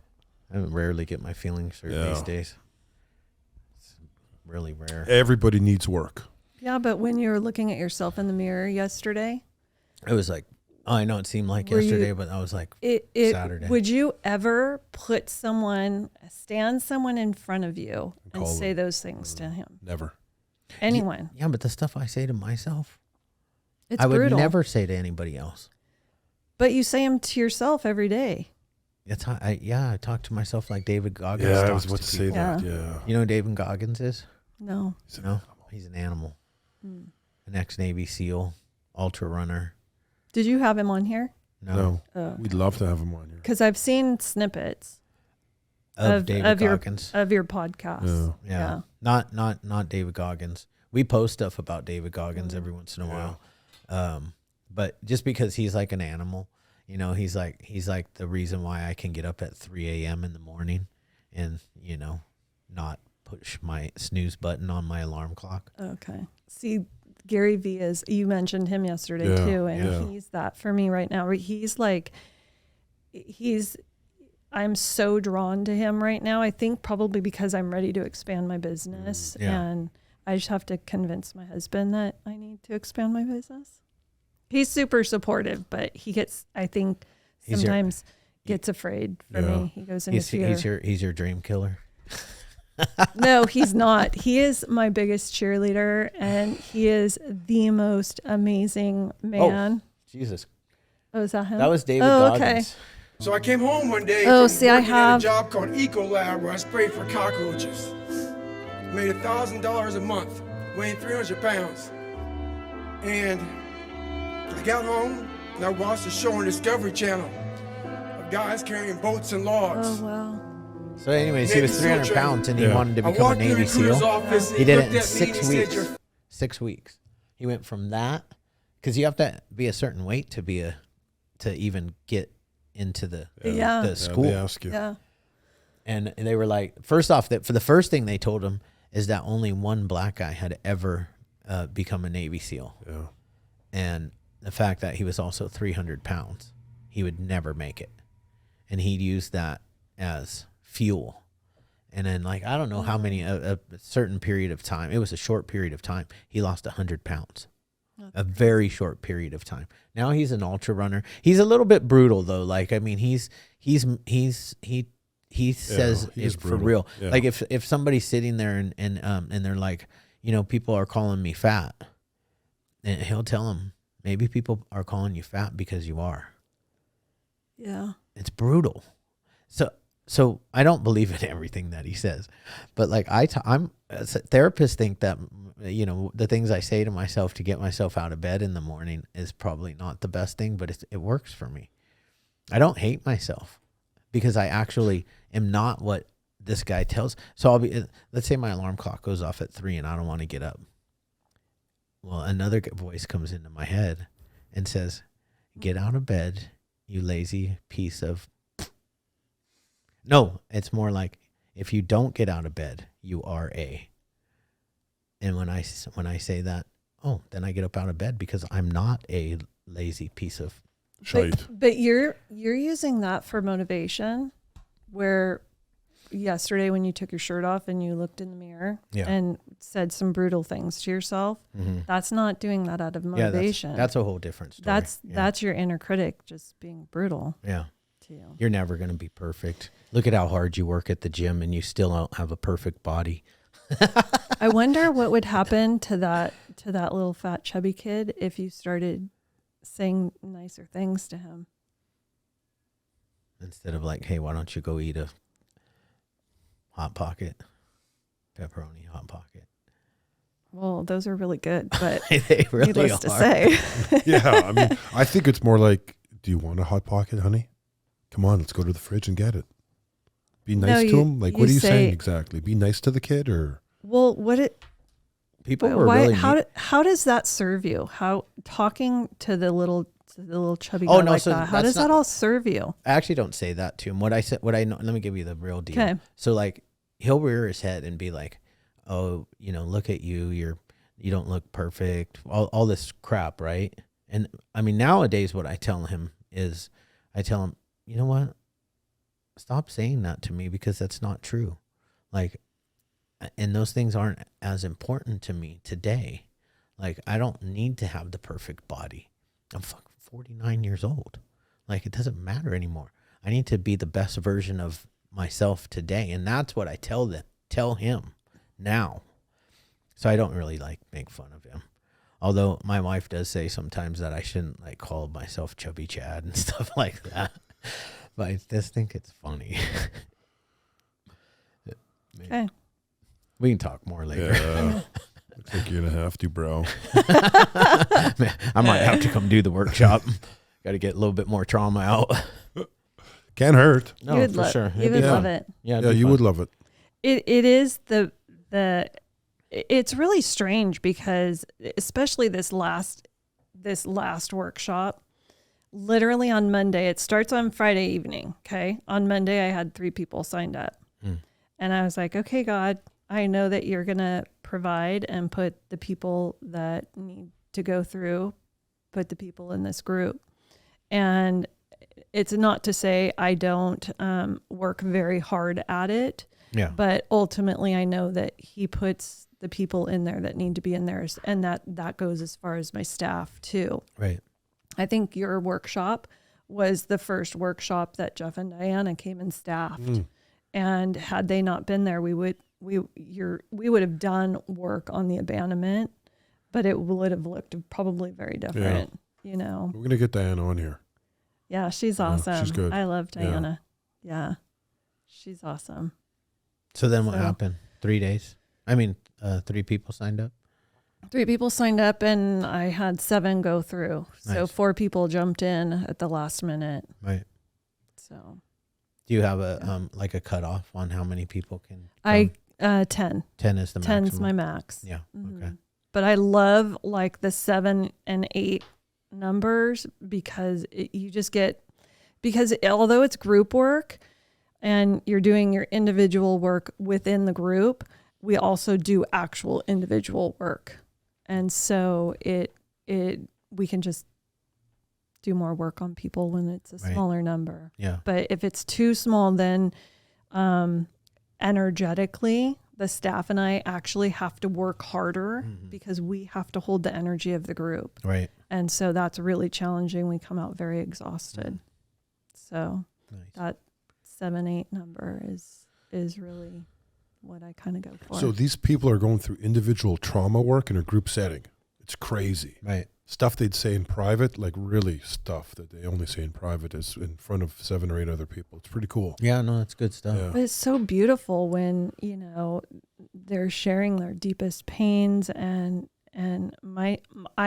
I rarely get my feelings hurt Yeah. these days. It's really rare. Everybody needs work. Yeah, but when you were looking at yourself in the mirror yesterday, It was like, I know it seemed like Were you- yesterday, but I was like, Saturday. Would you ever stand someone in front of you and Call say them. those things to him? Never. Anyone? yeah, but the stuff I say to myself, It's I would brutal. never say to anybody else. But you say them to yourself every day. It's I talk to myself like David Goggins. Yeah, I talks was about to say people. that. Yeah. Yeah. You know who David Goggins is? No. No, he's an animal, an ex-Navy SEAL, ultra runner. Did you have him on here? No, We'd love to have him on here. Because I've seen snippets of David Goggins. of your podcast. Yeah. Not David Goggins. We post stuff about David Goggins every once in a while. But just because he's like an animal, you know, he's like the reason why I can get up at 3 a.m. in the morning and, you know, not push my snooze button on my alarm clock. Okay. See, Gary Vee you mentioned him yesterday Yeah, too. And yeah. he's that for me right now. I'm so drawn to him right now. I think probably because I'm ready to expand my business Yeah. and I just have to convince my husband that I need to expand my business. He's super supportive, but he gets, I think sometimes gets afraid for me. He goes into fear. He's your dream killer. No, he's not. He is my biggest cheerleader, and he is the most amazing man. Jesus. Oh, is that him? That was David Okay. Goggins. So I came home one day Oh, from see, I working at have- a job called Ecolab where I sprayed for cockroaches. Made $1,000 a month, weighing 300 pounds. And I got home and I watched a show on Discovery Channel of guys carrying boats and logs. Oh, wow. So anyways, he Navy was SEAL 300 training. pounds and he Yeah. wanted to I become a walked in the Navy recruiter's SEAL. office and He did looked it in at me 6 and he weeks. said, "You're 6 weeks. He went from that because you have to be a certain weight to even get into the school. They ask you. Yeah. And they were like, first off, that for the first thing they told him is that only one black guy had ever become a Navy SEAL, Yeah. and the fact that he was also 300 pounds, he would never make it, and he'd use that as fuel. And then, like, I don't know how many, a certain period of time, it was a short period of time, he lost 100 pounds. A very short period of time. Now he's an ultra runner. He's a little bit brutal though. Like, I mean, he he says he is it for brutal. real. Yeah. Like if somebody's sitting there and they're like, people are calling me fat, and he'll tell them, maybe people are calling you fat because you are. Yeah. It's brutal. So I don't believe in everything that he says, but like therapists think that, the things I say to myself to get myself out of bed in the morning is probably not the best thing, but it works for me. I don't hate myself because I actually am not what this guy tells. So let's say my alarm clock goes off at 3 and I don't want to get up. Well, another voice comes into my head and says, get out of bed, you lazy piece of... No, it's more like, if you don't get out of bed, you are a... And when I say that, then I get up out of bed because I'm not a lazy piece of... Shite. But you're using that for motivation, where yesterday when you took your shirt off and you looked in the mirror and said some brutal things to yourself, that's not doing that out of motivation. Yeah, that's a whole different story. That's your inner critic just being brutal. Yeah. To you. You're never going to be perfect. Look at how hard you work at the gym and you still don't have a perfect body. I wonder what would happen to that little fat chubby kid if you started saying nicer things to him. Instead of like, hey, why don't you go eat a Hot Pocket, pepperoni Hot Pocket. Well, those are really good, but they really needless are. to say. Yeah, I mean, I think it's more like, do you want a Hot Pocket, honey? Come on, let's go to the fridge and get it. Be nice to him. Like, what are you saying exactly? Be nice to the kid, or? Well, People were really how does that serve you? How talking to the little chubby guy like that? How does that all serve you? I actually don't say that to him. What I know. Let me give you the real deal. Okay. So like, he'll rear his head and be like, "Oh, look at you. You don't look perfect." All this crap, right? And I mean, nowadays, what I tell him is, you know what? Stop saying that to me because that's not true. Like, and those things aren't as important to me today. Like, I don't need to have the perfect body. I'm fucking 49 years old. Like, it doesn't matter anymore. I need to be the best version of myself today. And that's what I tell him now. So I don't really like make fun of him. Although my wife does say sometimes that I shouldn't like call myself Chubby Chad and stuff like that. But I just think it's funny. Okay. We can talk more later. Yeah. Looks like you're going to have to, bro. I might have to come do the workshop. Got to get a little bit more trauma out. Can't hurt. No, You would for sure. You would love it. Yeah, Yeah, you would love it. It is it's really strange because especially this last workshop, literally on Monday, it starts on Friday evening. Okay. On Monday, I had 3 people signed up and I was like, okay, God, I know that you're going to provide and put the people that need to go through, put the people in this group. And it's not to say I don't work very hard at it. Yeah. But ultimately, I know that he puts the people in there that need to be in there. And that goes as far as my staff, too. Right. I think your workshop was the first workshop that Jeff and Diana came and staffed. And had they not been there, we would have done work on the abandonment, but it would have looked probably very different, We're going to get Diana on here. Yeah, she's awesome. She's good. I love Diana. Yeah. She's awesome. So then what happened? 3 days? 3 people signed up? 3 people signed up and I had 7 go through. So Nice. 4 people jumped in at the last minute. Right. So Do you have a like a cutoff on how many people can come? 10. 10 is the maximum. 10's my max. Yeah. Okay. But I love like the 7 and 8 numbers because because although it's group work and you're doing your individual work within the group, we also do actual individual work. And so we can just do more work on people when it's a smaller number. Yeah. But if it's too small, then energetically, the staff and I actually have to work harder because we have to hold the energy of the group. Right. And so that's really challenging. We come out very exhausted. So Nice. that's 7-8 number is really what I kind of go for. So these people are going through individual trauma work in a group setting. It's crazy. Right. Stuff they'd say in private, like really stuff that they only say in private is in front of 7 or 8 other people. It's pretty cool. Yeah, no, that's good stuff. Yeah. But it's so beautiful when, they're sharing their deepest pains and I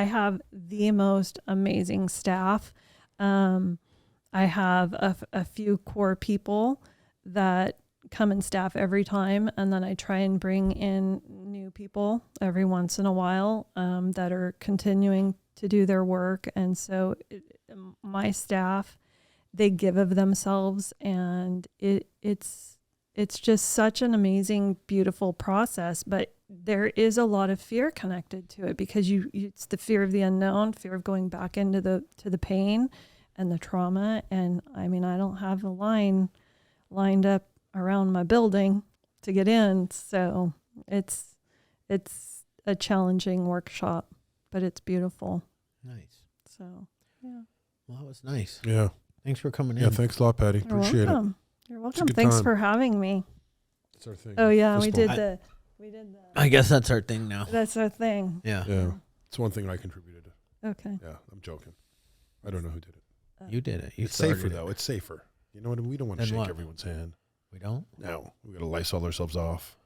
have the most amazing staff. I have a few core people that come and staff every time, and then I try and bring in new people every once in a while that are continuing to do their work. And so my staff, they give of themselves, and it's just such an amazing, beautiful process. But there is a lot of fear connected to it because it's the fear of the unknown, fear of going back into the pain and the trauma. And I mean, I don't have a line lined up around my building to get in. So it's a challenging workshop, but it's beautiful. Nice. So, yeah. Well, that was nice. Yeah. Thanks for coming in. Yeah, thanks a lot, Patty. You're Appreciate welcome. it. You're It's a welcome. good Thanks time. for having me. It's our thing. Oh yeah, Fist we bump. did the I guess that's our thing now. that's our thing. Yeah. Yeah. It's one thing I contributed. Okay. Yeah, I'm joking. I don't know who did it. You did it. You It's started safer, it. though. It's safer. You know what I mean? We don't want to Then shake what? everyone's hand. We don't? No. We got to Lysol ourselves off.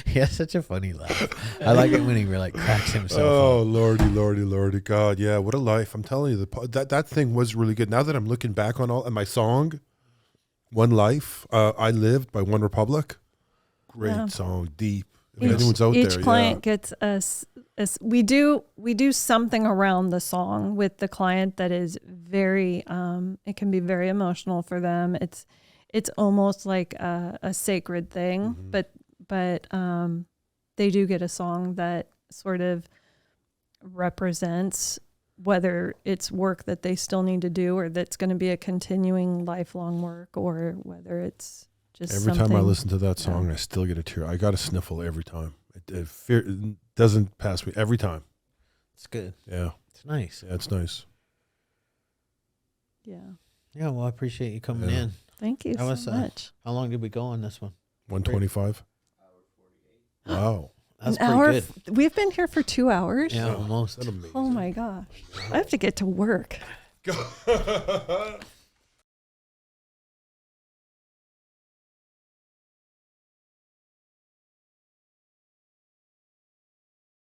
He has such a funny laugh. I like it when he really cracks himself Oh, up. lordy, God. Yeah, what a life. I'm telling you, that thing was really good. Now that I'm looking back on and my song, One Life, I Lived by One Republic. Great Yeah. song, deep. If anyone's out Each there, client gets us. We do something around the song with the client that is very. It can be very emotional for them. It's almost like a sacred thing, Mhm. but they do get a song that sort of represents whether it's work that they still need to do or that's going to be a continuing lifelong work, or whether it's just Every something. time I listen to that song, I still get a tear. I got a sniffle every time. It doesn't pass me every time. It's good. Yeah, It's nice. yeah, it's nice. Yeah. Yeah, well, I appreciate you coming Yeah. in. Thank you That was, so much. How long did we go on this one? 125. Wow. That's An hour. pretty good. We've been here for 2 hours. Yeah, almost. Isn't that amazing? Oh my gosh. I have to get to work.